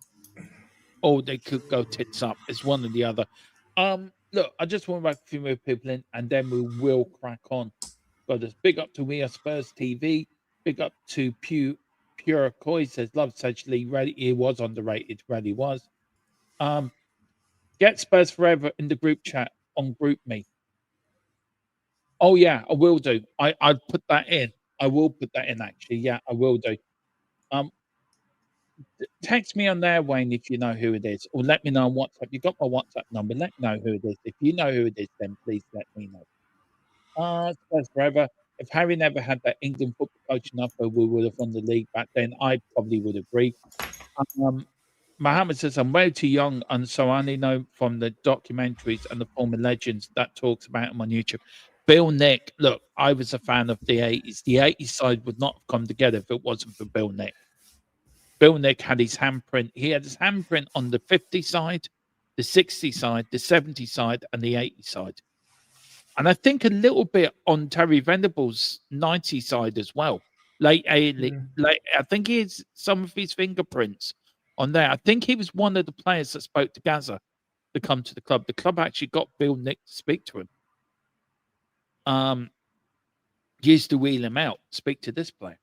B: Or they could go tits up. It's one or the other. Look, I just want to write a few more people in, and then we will crack on. Got this big up to We Are Spurs TV. Big up to Pure COYS says love essentially. He was underrated. Really was. Get Spurs Forever in the group chat on Group Me. Oh yeah, I will do. I'll put that in. I will put that in actually. Yeah, I will do. Text me on there, Wayne, if you know who it is, or let me know on WhatsApp. You got my WhatsApp number. Let me know who it is. If you know who it is, then please let me know. Spurs Forever. If Harry never had that England football coaching offer, we would have won the league back then. I probably would agree. Mohammed says, I'm way too young, and so I only know from the documentaries and the former legends that talks about him on YouTube. Bill Nick, look, I was a fan of the 80s. The 80s side would not have come together if it wasn't for Bill Nick. Bill Nick had his handprint. He had his handprint on the 50 side, the 60 side, the 70 side, and the 80 side. And I think a little bit on Terry Venables' 90 side as well. I think he has some of his fingerprints on there. I think he was one of the players that spoke to Gaza to come to the club. The club actually got Bill Nick to speak to him. Used to wheel him out, speak to this player.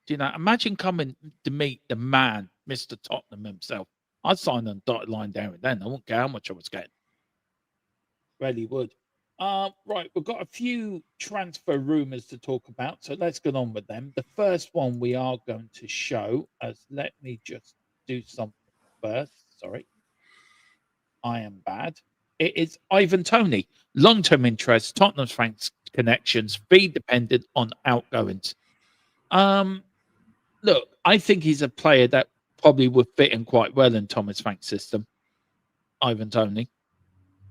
B: Do you know, imagine coming to meet the man, Mr. Tottenham himself. I'd sign on dotted line there and then. I won't care how much I was getting. Really would. Right, we've got a few transfer rumours to talk about, so let's get on with them. The first one we are going to show as, let me just do something first. Sorry. I am bad. It is Ivan Toney. Long-term interest, Tottenham's Frank's connections, fee dependent on outgoings. Look, I think he's a player that probably would fit in quite well in Thomas Frank's system. Ivan Toney.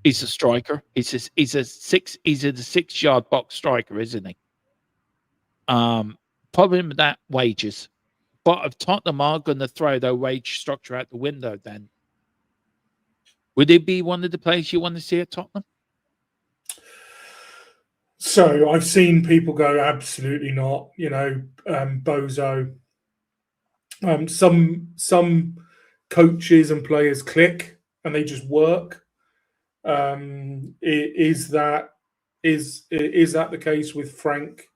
B: He's a striker. He's a 6-yard box striker, isn't he? Problem with that, wages. But if Tottenham are going to throw their wage structure out the window, then Would it be one of the players you want to see at Tottenham?
C: So I've seen people go, absolutely not. Bozo. Some coaches and players click and they just work. Is that the case with Frank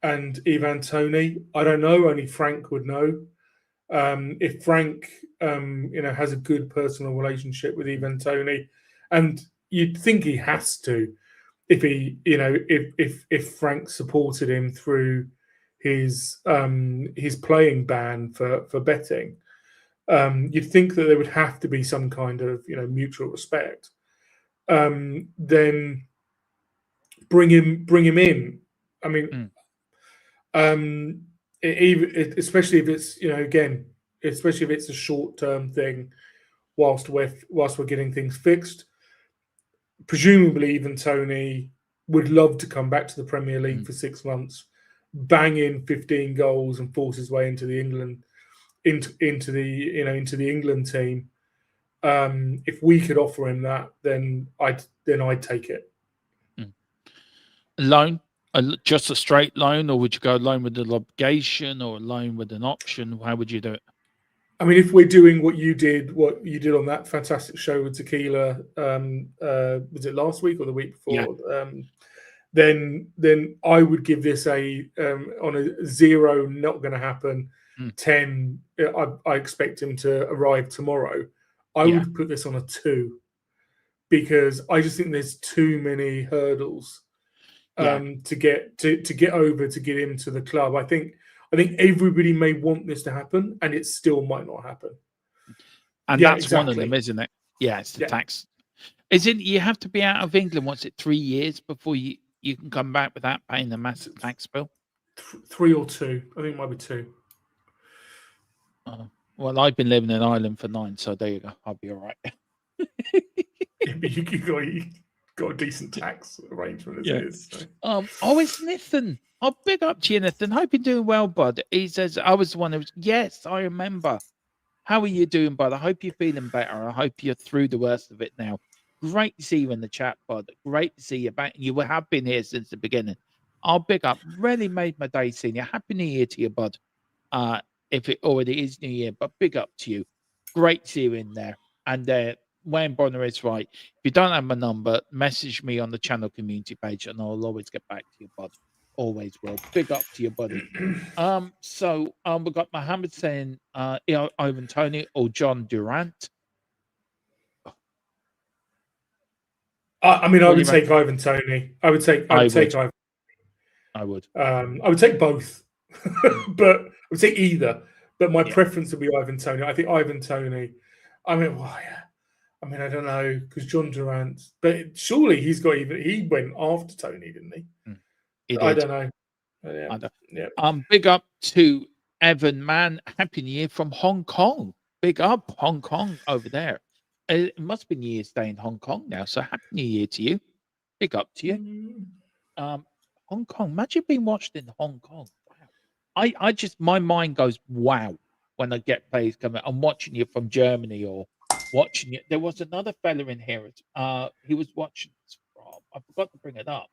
C: and Ivan Toney? I don't know. Only Frank would know. If Frank, has a good personal relationship with Ivan Toney, and you'd think he has to, if he, if Frank supported him through his playing ban for betting, you'd think that there would have to be some kind of mutual respect. Then bring him in. I mean, especially if it's especially if it's a short term thing, whilst we're getting things fixed. Presumably, even Tony would love to come back to the Premier League for 6 months, bang in 15 goals, and force his way into the England team. If we could offer him that, then I'd take it.
B: Loan, just a straight loan, or would you go loan with an obligation or a loan with an option? How would you do it?
C: I mean, if we're doing what you did on that fantastic show with Tequila, was it last week or the week before? Yeah. Then I would give this on a 0, not going to happen. 10, I expect him to arrive tomorrow. I would put this on a 2, because I just think there's too many hurdles to get over to get him to the club. I think everybody may want this to happen, and it still might not happen.
B: And that's exactly one of them, isn't it? Yeah, it's the tax. Isn't you have to be out of England? What's it, 3 years before you can come back without paying a massive tax bill?
C: 3 or 2. I think it might be 2.
B: Well, I've been living in Ireland for 9, so there you go. I'll be all right.
C: You got a decent tax arrangement as it is. So.
B: It's Nathan. Oh, big up to you, Nathan. Hope you're doing well, bud. He says, I was the one who was, yes, I remember. How are you doing, bud? I hope you're feeling better. I hope you're through the worst of it now. Great to see you in the chat, bud. Great to see you back. You have been here since the beginning. I'll big up. Really made my day seeing you. Happy New Year to you, bud. If it already is New Year, but big up to you. Great to see you in there. And Wayne Bonner is right. If you don't have my number, message me on the channel community page, and I'll always get back to you, bud. Always will. Big up to you, buddy. So we've got Mohammed saying Ivan Toney or John Durant.
C: I would take Ivan Toney. I would take Ivan.
B: I would.
C: I would take both, but I would take either. But my preference would be Ivan Toney. I think Ivan Toney. I mean, I don't know, because John Durant. But surely he went after Toney, didn't he? I don't know.
B: Big up to Evan Man. Happy New Year from Hong Kong. Big up Hong Kong over there. It must be New Year's Day in Hong Kong now. So happy New Year to you. Big up to you. Hong Kong. Imagine being watched in Hong Kong. Wow. I just, my mind goes wow when I get players coming. I'm watching you from Germany or watching you. There was another fella in here. He was watching this from. I forgot to bring it up.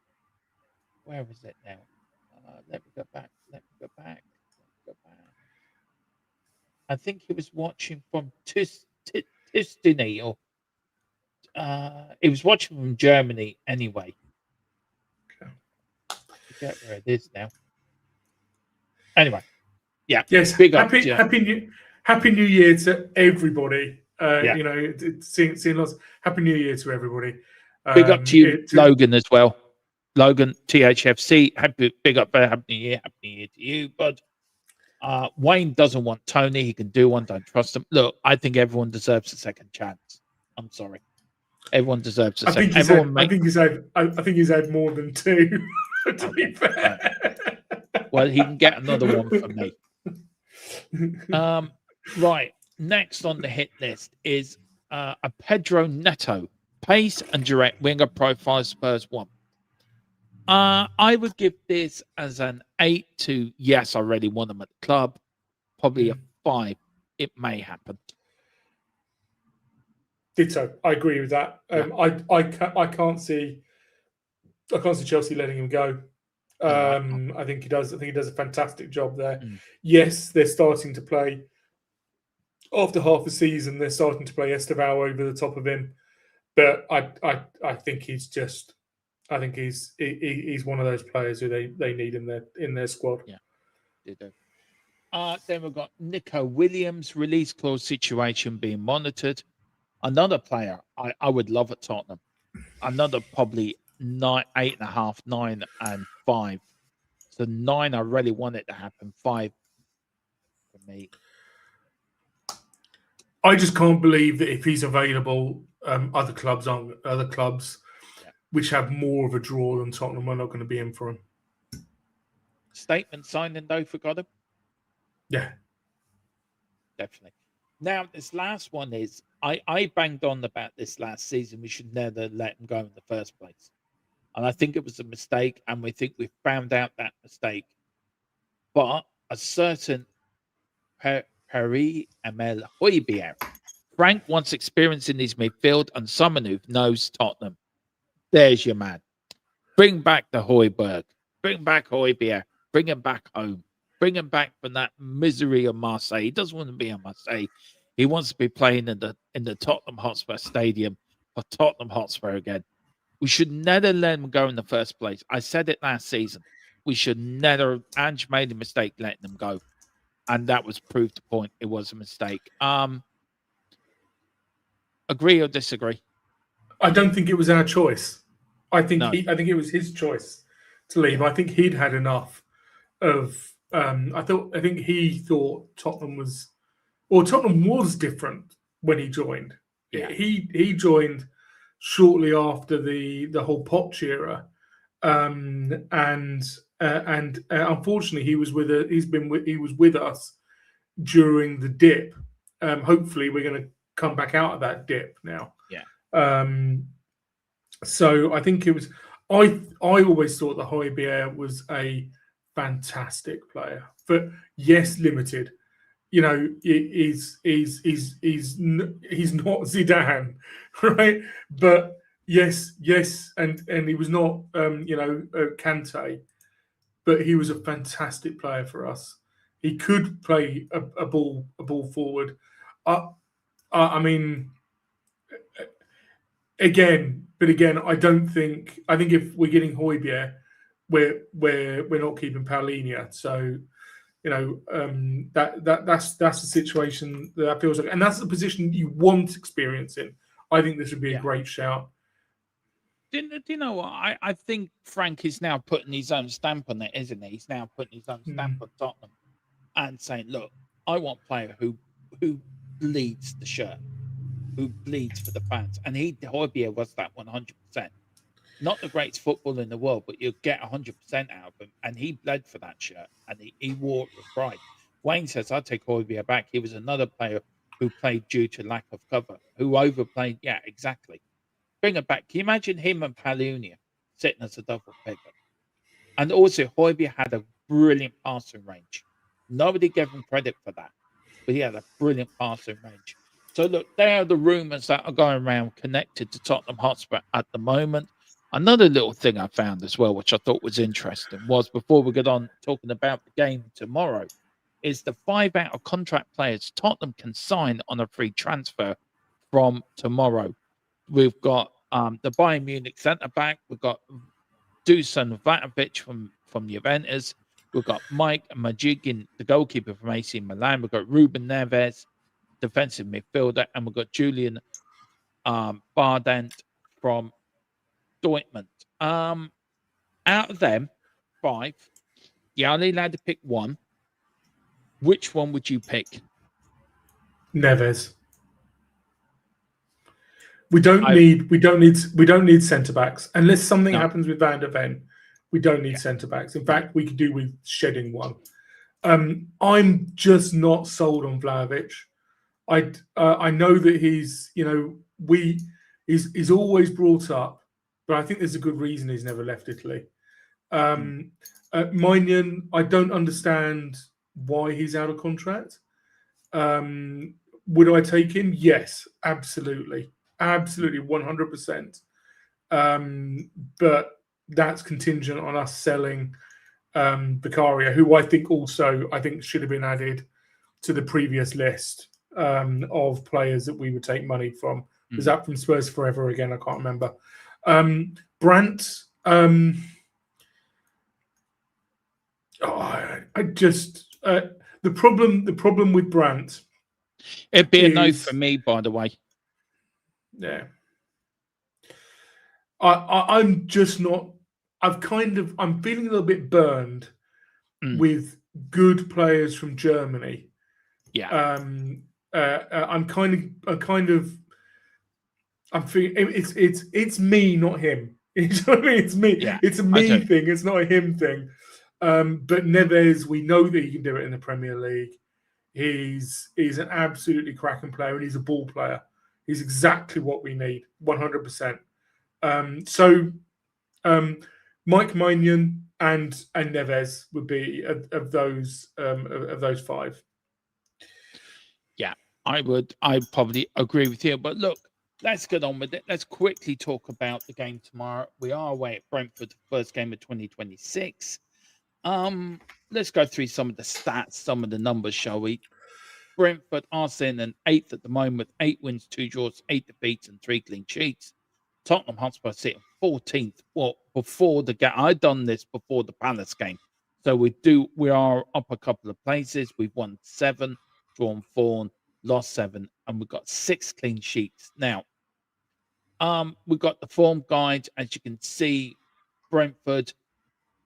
B: Where is it now? Let me go back. I think he was watching from Tuscany, or he was watching from Germany anyway. Okay. I forget where it is now. Anyway, yeah.
C: Yes.
B: Big
C: Happy New Year to everybody. Seeing lots. Happy New Year to everybody.
B: Big up to you, Logan, as well. Logan, THFC, big up, happy New Year to you, bud. Wayne doesn't want Tony. He can do one. Don't trust him. Look, I think everyone deserves a second chance. I'm sorry. Everyone deserves a second.
C: I think he's had more than 2. To be fair.
B: Well, he can get another one from me. Right. Next on the hit list is a Pedro Neto, pace and direct winger profile, Spurs 1. I would give this as an 8 to, yes, I really want him at the club. Probably a 5. It may happen.
C: Ditto. I agree with that. I can't see Chelsea letting him go. I think he does. I think he does a fantastic job there. Yes, they're starting to play after half a season. They're starting to play Esteval over the top of him, but I think he's just. I think he's one of those players who they need in their squad.
B: Yeah, they do. Then we've got Nico Williams, release clause situation being monitored. Another player I would love at Tottenham. Another probably 8.5, 9, and 5. So 9, I really want it to happen. 5 for me.
C: I just can't believe that if he's available, other clubs which have more of a draw than Tottenham are not going to be in for him.
B: Statement signing though for Gotham.
C: Yeah,
B: definitely. Now this last one is I banged on about this last season. We should never let him go in the first place, and I think it was a mistake, and we think we found out that mistake. But a certain Pierre-Emile Hotspur, Frank wants experience in his midfield and someone who knows Tottenham. There's your man. Bring back the Hojbjerg. Bring back Hotspur. Bring him back home. Bring him back from that misery of Marseille. He doesn't want to be in Marseille. He wants to be playing in the Tottenham Hotspur Stadium for Tottenham Hotspur again. We should never let him go in the first place. I said it last season. We should never. Ange made a mistake letting them go, and that was proved to point. It was a mistake. Agree or disagree?
C: I don't think it was our choice. I think it was his choice to leave. I think he'd had enough of. I think he thought Tottenham was different when he joined.
B: Yeah.
C: He joined shortly after the whole Poch era, and unfortunately he was with us during the dip. Hopefully we're going to come back out of that dip now.
B: Yeah.
C: So I think it was. I always thought that Hojbjerg was a fantastic player, but yes, limited. You know, he's not Zidane, right? But yes, and he was not Kante, but he was a fantastic player for us. He could play a ball forward. I mean, again, I don't think. I think if we're getting Hojbjerg, we're not keeping Paulinho. So, you know, that's the situation that feels like, and that's the position you want experience in. I think this would be a great shout.
B: Do you know what? I think Frank is now putting his own stamp on it, isn't he? He's now putting his own stamp on Tottenham and saying, look, I want a player who bleeds the shirt, who bleeds for the fans. And Hojbjerg was that 100%. Not the greatest footballer in the world, but you'll get 100% out of him. And he bled for that shirt, and he wore it with pride. Wayne says, I'll take Hojbjerg back. He was another player who played due to lack of cover, who overplayed. Yeah, exactly. Bring it back. Can you imagine him and Paulinho sitting as a double pivot? And also, Hojbjerg had a brilliant passing range. Nobody gave him credit for that, but he had a brilliant passing range. So, look, there are the rumours that are going around connected to Tottenham Hotspur at the moment. Another little thing I found as well, which I thought was interesting, was before we get on talking about the game tomorrow, is the 5 out of contract players Tottenham can sign on a free transfer from tomorrow. We've got the Bayern Munich centre-back. We've got Dusan Vlahovic from Juventus. We've got Mike Majigin, the goalkeeper from AC Milan. We've got Ruben Neves, defensive midfielder. And we've got Julian Bardent from Dortmund. Out of them 5, you're only allowed to pick one. Which one would you pick?
C: Neves. We don't need centre backs unless something happens with Van der Ven. We don't need centre backs. In fact, we could do with shedding one. I'm just not sold on Vlahovic. I know that he's always brought up, but I think there's a good reason he's never left Italy. Maignan, I don't understand why he's out of contract. Would I take him? Yes, absolutely. absolutely 100%. But that's contingent on us selling Vicaria, who I think should have been added to the previous list of players that we would take money from. Was that from Spurs Forever again? I can't remember. Brandt. I just the problem with Brandt.
B: It'd be a no for me, by the way.
C: Yeah. I'm just not. I'm feeling a little bit burned with good players from Germany.
B: Yeah.
C: I'm feeling it's me, not him. You know what I mean? It's me.
B: Yeah,
C: it's a me thing. It's not a him thing. But Neves, we know that he can do it in the Premier League. He's an absolutely cracking player, and he's a ball player. He's exactly what we need, 100%. Mike Maignan and Neves would be of those five.
B: Yeah, I'd probably agree with you. But look, let's get on with it. Let's quickly talk about the game tomorrow. We are away at Brentford, the first game of 2026. Let's go through some of the stats, some of the numbers, shall we? Brentford are sitting in 8th at the moment, 8 wins, 2 draws, 8 defeats, and 3 clean sheets. Tottenham Hotspur sitting 14th. Well, before the game, I'd done this before the Palace game. So we are up a couple of places. We've won 7, drawn 4, lost 7, and we've got 6 clean sheets. Now, we've got the form guide. As you can see, Brentford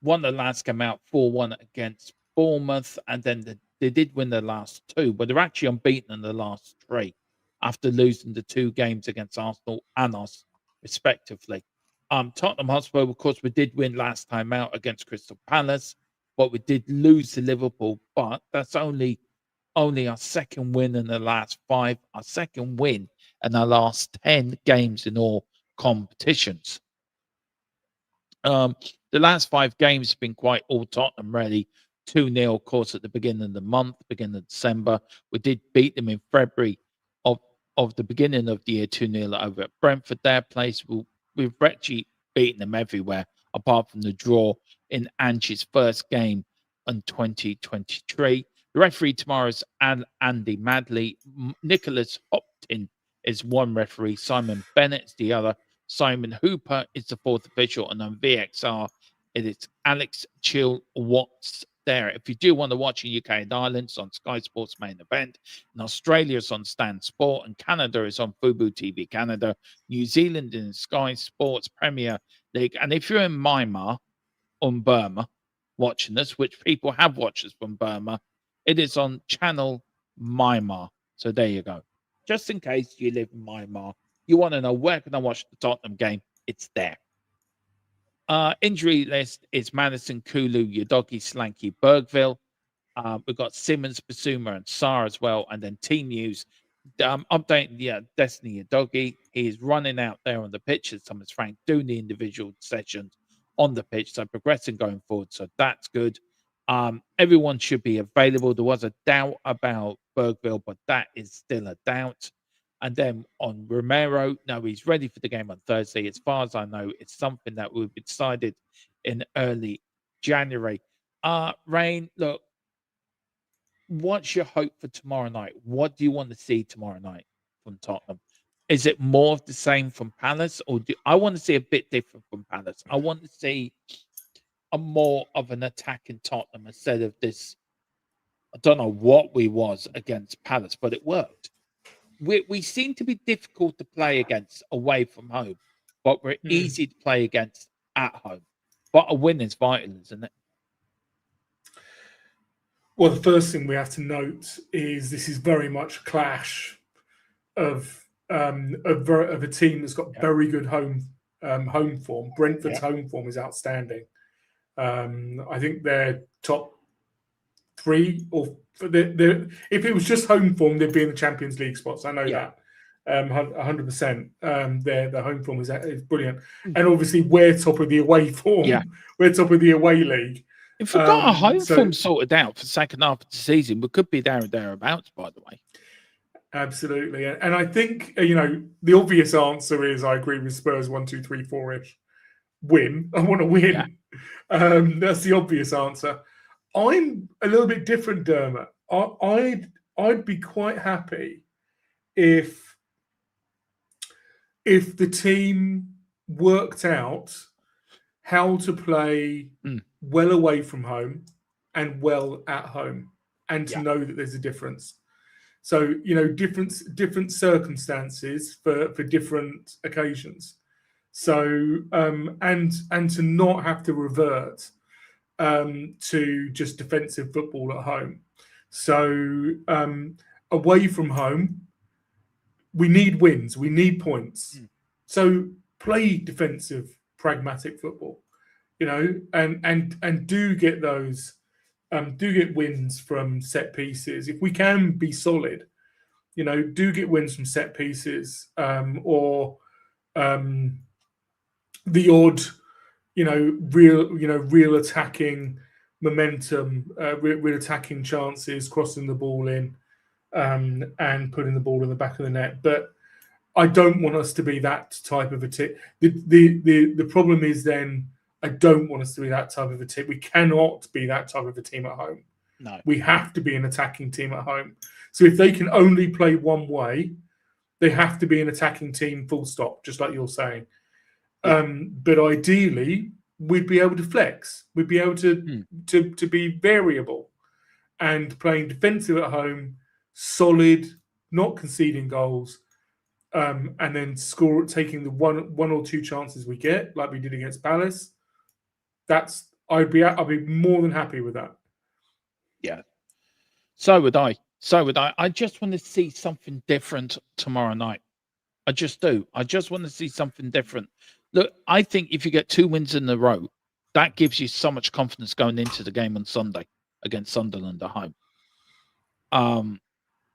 B: won the last game out 4-1 against Bournemouth, and then they did win the last 2, but they're actually unbeaten in the last 3 after losing the 2 games against Arsenal and us, respectively. Tottenham Hotspur, of course, we did win last time out against Crystal Palace, but we did lose to Liverpool. But that's only our second win in the last 5, our second win in our last 10 games in all competitions. The last 5 games have been quite all Tottenham, really. 2-0, of course, at the beginning of the month, beginning of December. We did beat them in February of the beginning of the year, 2-0 over at Brentford, their place. We've actually beaten them everywhere, apart from the draw in Ange's first game in 2023. The referee tomorrow is Andy Madley. Nicholas Hopton is one referee. Simon Bennett's the other. Simon Hooper is the 4th official. And on VXR, it is Alex Chilwatts there. If you do want to watch in UK and Ireland, it's on Sky Sports Main Event. In Australia, it's on Stan Sport. And Canada is on Fubo TV Canada. New Zealand in Sky Sports Premier League. And if you're in Myanmar, on Burma, watching this, which people have watched us from Burma, it is on channel Myanmar. So there you go. Just in case you live in Myanmar, you want to know where can I watch the Tottenham game, it's there. Injury list is Madison, Kulu, Udogi, Slanky, Bergville. We've got Simmons, Basuma, and Sarr as well. And then team news, updating Destiny Udogi. He is running out there on the pitch as Thomas Frank doing the individual sessions on the pitch. So progressing going forward. So that's good. Everyone should be available. There was a doubt about Bergville, but that is still a doubt. And then on Romero, no, he's ready for the game on Thursday. As far as I know, it's something that will be decided in early January. Rain, look, what's your hope for tomorrow night? What do you want to see tomorrow night from Tottenham? Is it more of the same from Palace, or I want to see a bit different from Palace? I want to see a more of an attack in Tottenham instead of this. I don't know what we was against Palace, but it worked. We seem to be difficult to play against away from home, but we're easy to play against at home. But a win is vital, isn't it?
C: Well, the first thing we have to note is this is very much a clash of a team that's got very good home form. Brentford's home form is outstanding. I think they're top 3 or if it was just home form, they'd be in the Champions League spots. I know that 100%. Their home form is brilliant, and obviously we're top of the away form. Yeah. We're top of the away league.
B: If we've got our home form sorted out for the second half of the season, we could be there or thereabouts. By the way,
C: Absolutely. And I think, the obvious answer is I agree with Spurs 1, 2, 3, 4-ish. Win. I want to win.
B: Yeah.
C: That's the obvious answer. I'm a little bit different, Dermot. I'd be quite happy if the team worked out how to play well away from home and well at home, and to know that there's a difference. So, different circumstances for different occasions. So, and to not have to revert to just defensive football at home. So, away from home, we need wins, we need points. So play defensive, pragmatic football, and do get those, do get wins from set pieces. If we can be solid, do get wins from set pieces, or the odd, real attacking momentum, real attacking chances, crossing the ball in, and putting the ball in the back of the net. But I don't want us to be that type of a team. The problem is then I don't want us to be that type of a team. We cannot be that type of a team at home.
B: No.
C: We have to be an attacking team at home. So if they can only play one way, they have to be an attacking team, full stop, just like you're saying. But ideally, we'd be able to flex. We'd be able to be variable and playing defensive at home, solid, not conceding goals, and then taking the one or two chances we get, like we did against Palace. I'd be more than happy with that.
B: Yeah. So would I. I just want to see something different tomorrow night. I just do. I just want to see something different. Look, I think if you get 2 wins in a row, that gives you so much confidence going into the game on Sunday against Sunderland at home.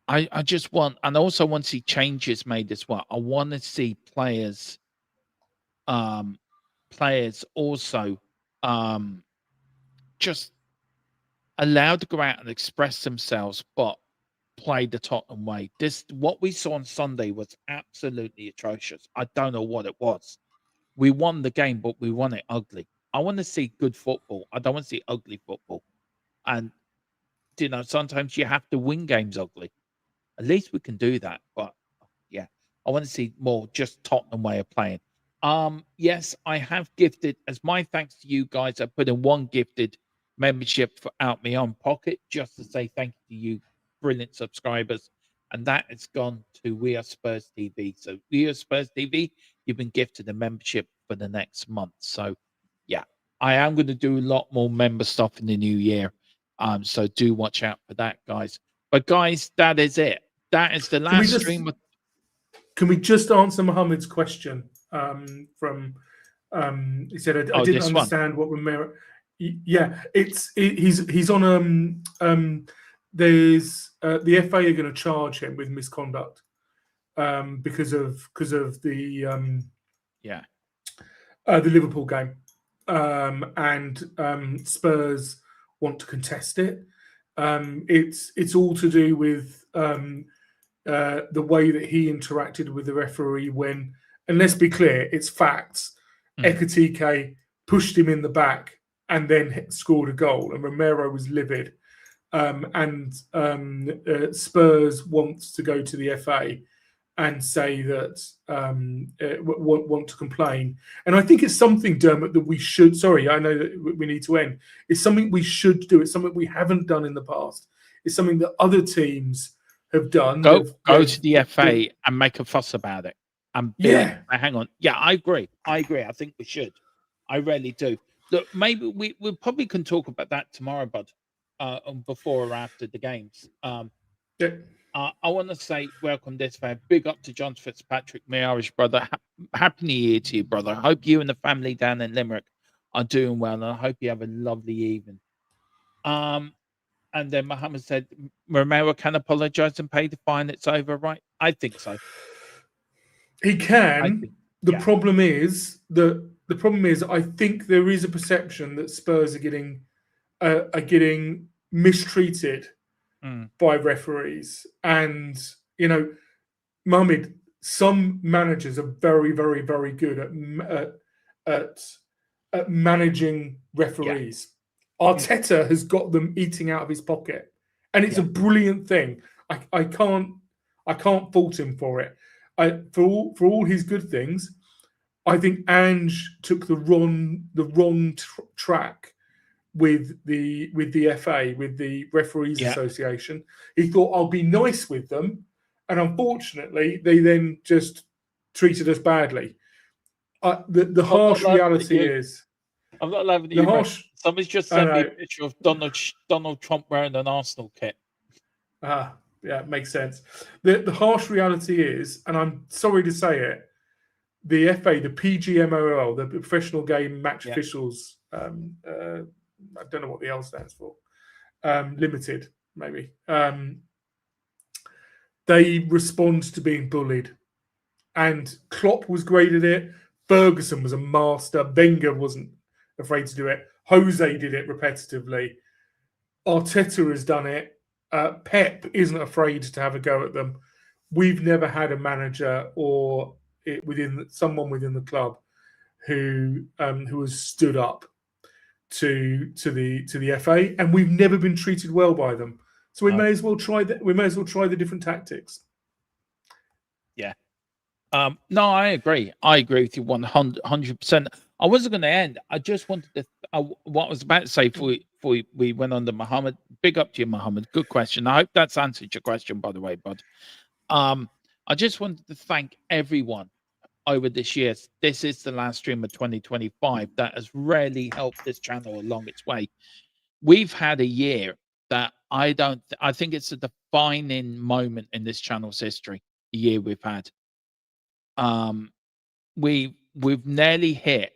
B: I just want, and I also want to see changes made as well. I want to see players also just allowed to go out and express themselves, but play the Tottenham way. What we saw on Sunday was absolutely atrocious. I don't know what it was. We won the game, but we won it ugly. I want to see good football. I don't want to see ugly football. And sometimes you have to win games ugly. At least we can do that. But yeah, I want to see more just Tottenham way of playing. Yes, I have gifted, as my thanks to you guys, I put in 1 gifted membership out my own pocket just to say thank you to you brilliant subscribers, and that has gone to We Are Spurs TV. So We Are Spurs TV, you've been gifted a membership for the next month. So yeah, I am going to do a lot more member stuff in the new year. So do watch out for that, guys. But guys, that is it. That is the last stream.
C: Can we just answer Mohammed's question? From he said, I didn't understand what Romero. Yeah, he's on there's the FA are going to charge him with misconduct because of the Liverpool game, and Spurs want to contest it. It's all to do with the way that he interacted with the referee when, and let's be clear, it's facts. Ekitike pushed him in the back and then scored a goal, and Romero was livid. And Spurs wants to go to the FA and say that want to complain. And I think it's something, Dermot, that we should. Sorry, I know that we need to end. It's something we should do. It's something we haven't done in the past. It's something that other teams have done.
B: Go to the FA and make a fuss about it. Hang on. Yeah, I agree. I think we should. I really do. Look, maybe we probably can talk about that tomorrow, bud. Before or after the games. I want to say welcome this fan. Big up to John Fitzpatrick, my Irish brother. Happy New Year to you, brother. I hope you and the family down in Limerick are doing well, and I hope you have a lovely evening. And then Mohammed said Romero can apologise and pay the fine. It's over, right? I think so.
C: He can. The problem is I think there is a perception that Spurs are getting mistreated by referees, and You know, Mohammed, some managers are very, very, very good at managing referees. Arteta has got them eating out of his pocket, and it's a brilliant thing. I can't fault him for it. For all his good things, I think Ange took the wrong track with the FA, with the Referees Association. He thought, I'll be nice with them, and unfortunately, they then just treated us badly. The harsh reality is,
B: I'm not laughing at
C: the
B: you.
C: harsh.
B: Somebody's just sent me a picture of Donald Trump wearing an Arsenal kit.
C: Yeah, it makes sense. The harsh reality is, and I'm sorry to say it, the FA, the PGMOL, the Professional Game Match Officials, I don't know what the L stands for, Limited, maybe. They respond to being bullied. And Klopp was great at it. Ferguson was a master. Wenger wasn't afraid to do it. Jose did it repetitively. Arteta has done it. Pep isn't afraid to have a go at them. We've never had a manager or someone within the club who has stood up to the FA, and we've never been treated well by them. So we may as well try the different tactics.
B: Yeah. No, I agree. I agree with you 100%. I wasn't going to end. I just wanted to. What I was about to say before we went on to Mohammed. Big up to you, Mohammed. Good question. I hope that's answered your question, by the way, bud. I just wanted to thank everyone over this year. This is the last stream of 2025 that has really helped this channel along its way. We've had a year that I think it's a defining moment in this channel's history. The year we've had. We've nearly hit.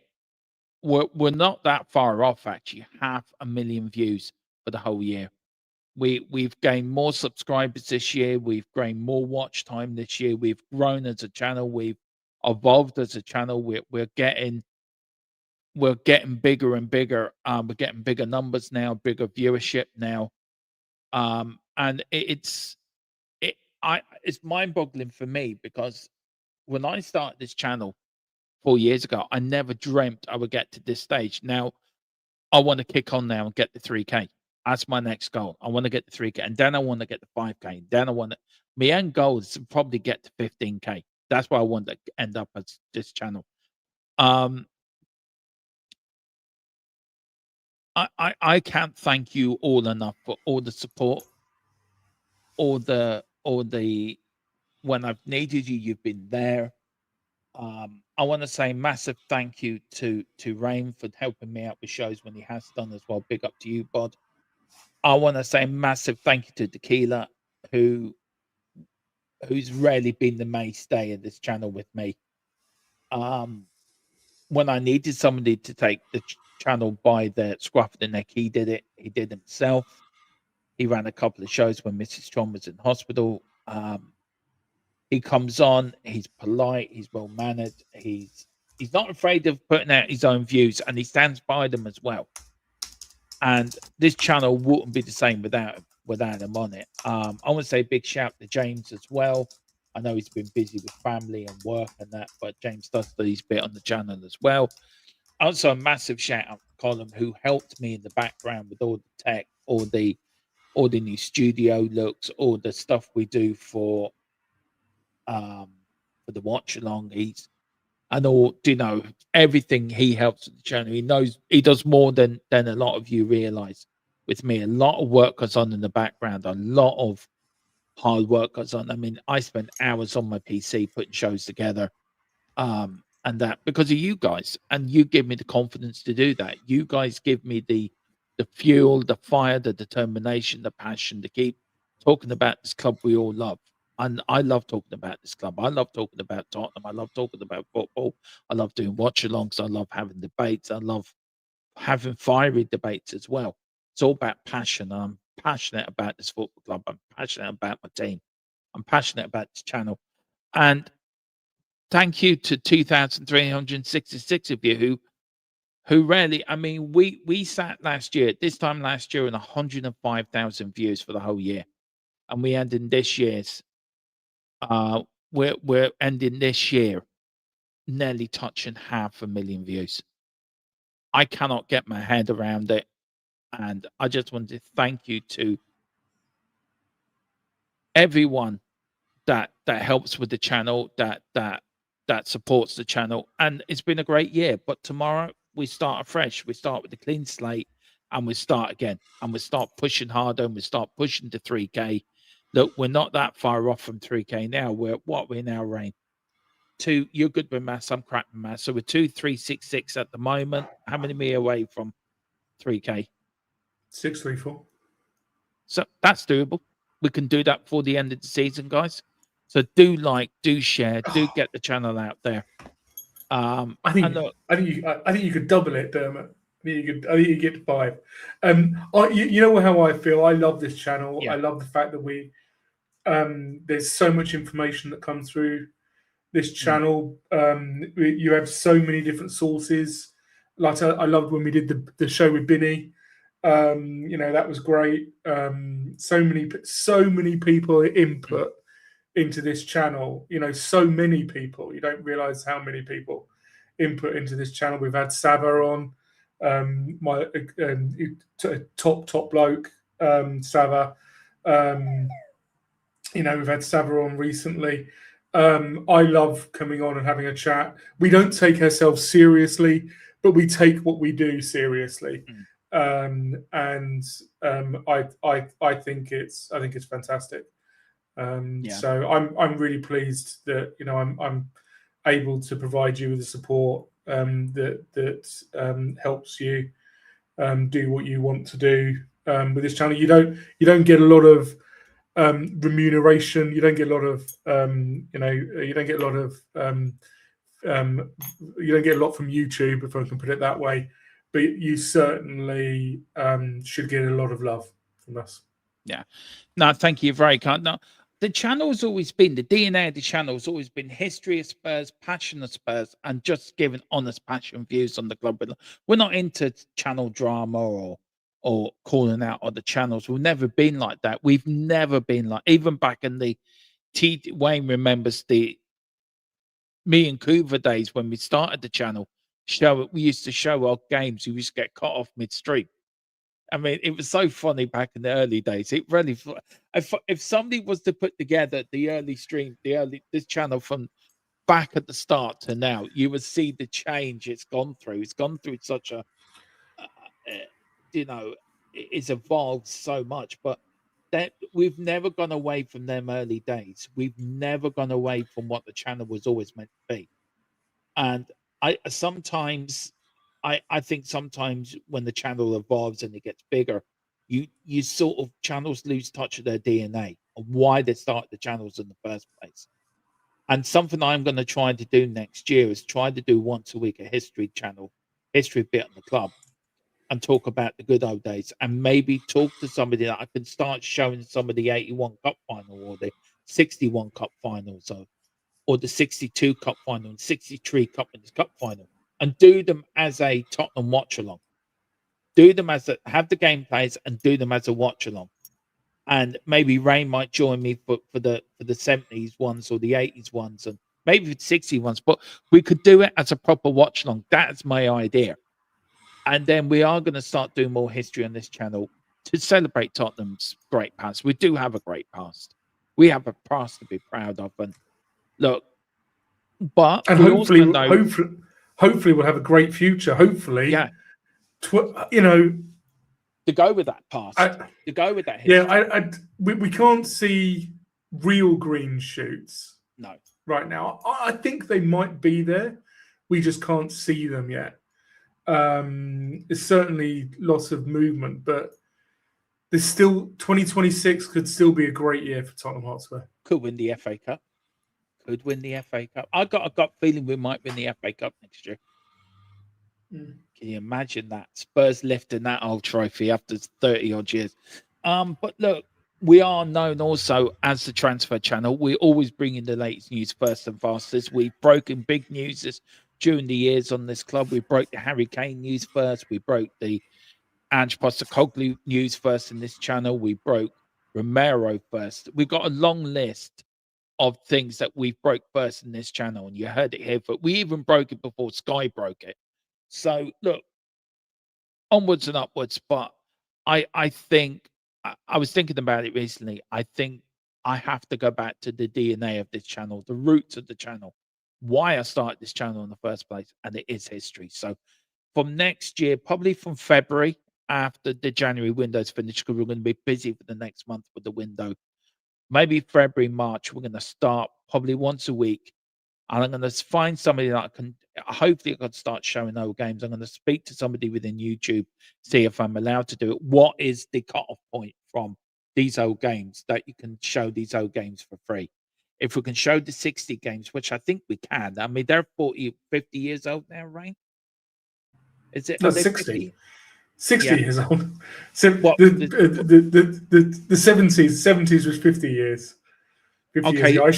B: We're not that far off, actually. 500,000 views for the whole year. We've gained more subscribers this year. We've gained more watch time this year. We've grown as a channel. We've evolved as a channel. We're getting bigger and bigger. We're getting bigger numbers now, bigger viewership now. And it's mind-boggling for me, because when I started this channel 4 years ago, I never dreamt I would get to this stage. Now, I want to kick on now and get the 3K. That's my next goal. I want to get the 3K, and then I want to get the 5K. Then my end goal is to probably get to 15K. That's why I want to end up as this channel. I can't thank you all enough for all the support, all the when I've needed you, you've been there. I want to say massive thank you to Rain for helping me out with shows when he has done as well. Big up to you, Bod. I want to say massive thank you to Tequila, who's really been the mainstay of this channel with me. When I needed somebody to take the channel by the scruff of the neck, he did it. He did himself. He ran a couple of shows when Mrs. Chong was in hospital. He comes on, he's polite, he's well mannered, he's not afraid of putting out his own views, and he stands by them as well. And this channel wouldn't be the same without him on it. I want to say big shout to James as well. I know he's been busy with family and work and that, but James does his bit on the channel as well. Also, a massive shout out to Colin, who helped me in the background with all the tech, all the new studio looks, all the stuff we do for the watch along. Everything he helps with the channel. He knows he does more than a lot of you realize. With me, a lot of work goes on in the background, a lot of hard work goes on. I mean, I spend hours on my PC putting shows together, and that because of you guys, and you give me the confidence to do that. You guys give me the fuel, the fire, the determination, the passion to keep talking about this club we all love. And I love talking about this club. I love talking about Tottenham. I love talking about football. I love doing watch-alongs. I love having debates. I love having fiery debates as well. It's all about passion. I'm passionate about this football club. I'm passionate about my team. I'm passionate about this channel. And thank you to 2,366 of you who really, I mean, we sat this time last year, in 105,000 views for the whole year. And we ended this year's We're ending this year nearly touching 500,000 views. I cannot get my head around it, and I just want to thank you to everyone that helps with the channel, that supports the channel, and it's been a great year. But tomorrow we start afresh. We start with a clean slate, and we start again, and we start pushing harder, and we start pushing to 3K. Look, we're not that far off from 3K now. We're now, Rain? Two, you're good with maths, I'm crap with maths. So we're 2,366 at the moment. How many me away from 3K?
C: 634.
B: So that's doable. We can do that before the end of the season, guys. So do like, do share, do get the channel out there.
C: I think you could double it, Dermot. I think you get to 5. You know how I feel. I love this channel.
B: Yeah.
C: I love the fact that there's so much information that comes through this channel. You have so many different sources. Like I loved when we did the show with Binny. That was great. So many people input into this channel. So many people. You don't realize how many people input into this channel. We've had Sava on, my top bloke, Sava. We've had Sava on recently. I love coming on and having a chat. We don't take ourselves seriously, but we take what we do seriously. I think it's fantastic. So I'm really pleased that I'm able to provide you with the support that helps you do what you want to do with this channel. You don't get a lot of remuneration. You don't get a lot of you don't get a lot from YouTube, if I can put it that way. But you certainly should get a lot of love from us.
B: Yeah. No, thank you. Very kind. Now, the channel's always been, the DNA of the channel has always been history of Spurs, passion of Spurs, and just giving honest passion views on the club. We're not into channel drama or calling out other channels. We've never been like that. We've never been like, even back in the Wayne remembers the me and Coover days when we started the channel. We used to show our games. We used to get cut off midstream. I mean, it was so funny back in the early days. It really, if somebody was to put together the early stream, this channel from back at the start to now, you would see the change it's gone through. It's gone through such a, it's evolved so much. But that we've never gone away from them early days. We've never gone away from what the channel was always meant to be. And I think sometimes when the channel evolves and it gets bigger, you sort of channels lose touch of their DNA and why they started the channels in the first place. And something I'm going to try to do next year is try to do once a week a history bit on the club, and talk about the good old days, and maybe talk to somebody that I can start showing some of the 81 Cup final or the 61 Cup finals or the 62 Cup final and 63 Cup final, and do them as a Tottenham watch along. Do them have the gameplays and do them as a watch along. And maybe Rain might join me for the 70s ones or the 80s ones and maybe the 60 ones, but we could do it as a proper watch along. That's my idea. And then we are going to start doing more history on this channel to celebrate Tottenham's great past. We do have a great past. We have a past to be proud of. And look, but
C: and hopefully we'll have a great future. Hopefully,
B: yeah. To go with that past, to go with that history.
C: We can't see real green shoots.
B: No,
C: right now. I think they might be there. We just can't see them yet. There's certainly lots of movement, but there's still 2026 could still be a great year for Tottenham Hotspur.
B: Could win the FA Cup. Could win the FA Cup. I got a gut feeling we might win the FA Cup next year. Can you imagine that? Spurs lifting that old trophy after 30 odd years. But look, we are known also as the transfer channel. We always bring in the latest news first and fastest. We've broken big news during the years on this club. We broke the Harry Kane news first. We broke the Ange Postecoglou news first in this channel. We broke Romero first. We've got a long list of things that we've broke first in this channel, and you heard it here. But we even broke it before Sky broke it. So look, onwards and upwards. But I think I was thinking about it recently. I think I have to go back to the DNA of this channel, the roots of the channel, why I started this channel in the first place, and it is history. So from next year, probably from February after the January window's finished, because we're going to be busy for the next month with the window. Maybe February, March, we're going to start probably once a week. And I'm going to find somebody that I can, hopefully, I can start showing old games. I'm going to speak to somebody within YouTube, see if I'm allowed to do it. What is the cutoff point from these old games that you can show these old games for free? If we can show the 60 games, which I think we can. I mean, they're 40, 50 years old now, Rain? Is it?
C: No,
B: Are they
C: 60.
B: 50?
C: 60
B: Yeah.
C: years old. So
B: What?
C: the 70s was 50 years. 50 years
B: Okay.
C: ago. I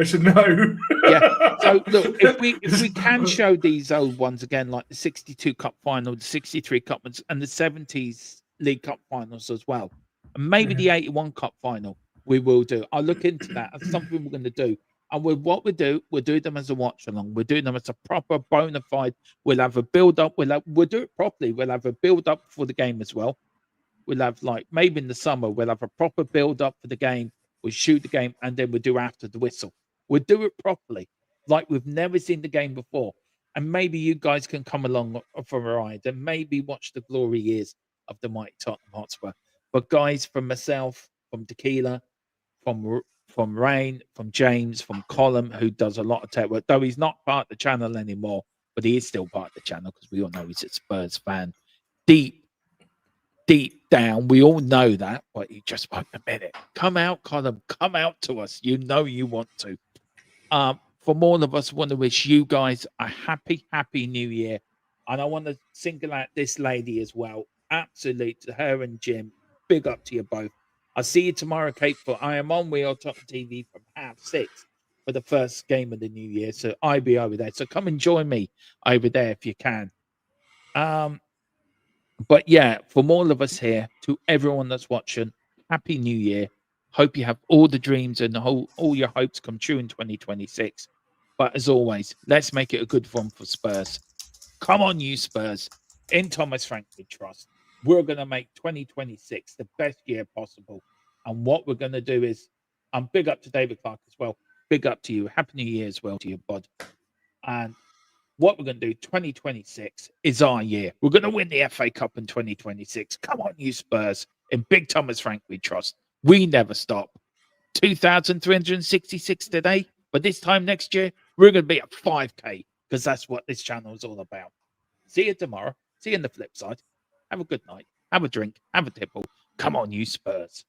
C: should know.
B: Yeah. So look, if we can show these old ones again, like the 62 Cup final, the 63 Cup ones, and the 70s League Cup finals as well, and maybe the 81 Cup final, we will do. I'll look into that. That's something we're going to do. And what we do, we'll do them as a watch along. We're doing them as a proper bona fide. We'll have a build up. We'll do it properly. We'll have a build up for the game as well. We'll have, like, maybe in the summer, we'll have a proper build up for the game. We'll shoot the game, and then we'll do after the whistle. We'll do it properly, like we've never seen the game before. And maybe you guys can come along for a ride and maybe watch the glory years of the mighty Tottenham Hotspur. But guys, from myself, from Tequila, from Rain, from James, from Colin, who does a lot of tech work, though he's not part of the channel anymore, but he is still part of the channel because we all know he's a Spurs fan. Deep down, we all know that, but you just won't admit it. Come out, Colin. Come out to us. You know you want to. From all of us, want to wish you guys a happy New Year. And I want to single out this lady as well. Absolute to her and Jim. Big up to you both. I'll see you tomorrow, Kate. For I am on Wheel Top TV from 6:30 for the first game of the new year. So I'll be over there. So come and join me over there if you can. But yeah, from all of us here to everyone that's watching, happy New Year. Hope you have all the dreams and all your hopes come true in 2026. But as always, let's make it a good one for Spurs. Come on, you Spurs. In Thomas Frank we trust. We're going to make 2026 the best year possible. And what we're going to do is, I'm big up to David Clark as well. Big up to you. Happy New Year as well to you, bud. And what we're going to do, 2026 is our year. We're going to win the FA Cup in 2026. Come on, you Spurs. In Big Thomas Frank we trust. We never stop. 2,366 today, but this time next year, we're going to be at 5K because that's what this channel is all about. See you tomorrow. See you on the flip side. Have a good night. Have a drink. Have a tipple. Come on, you Spurs.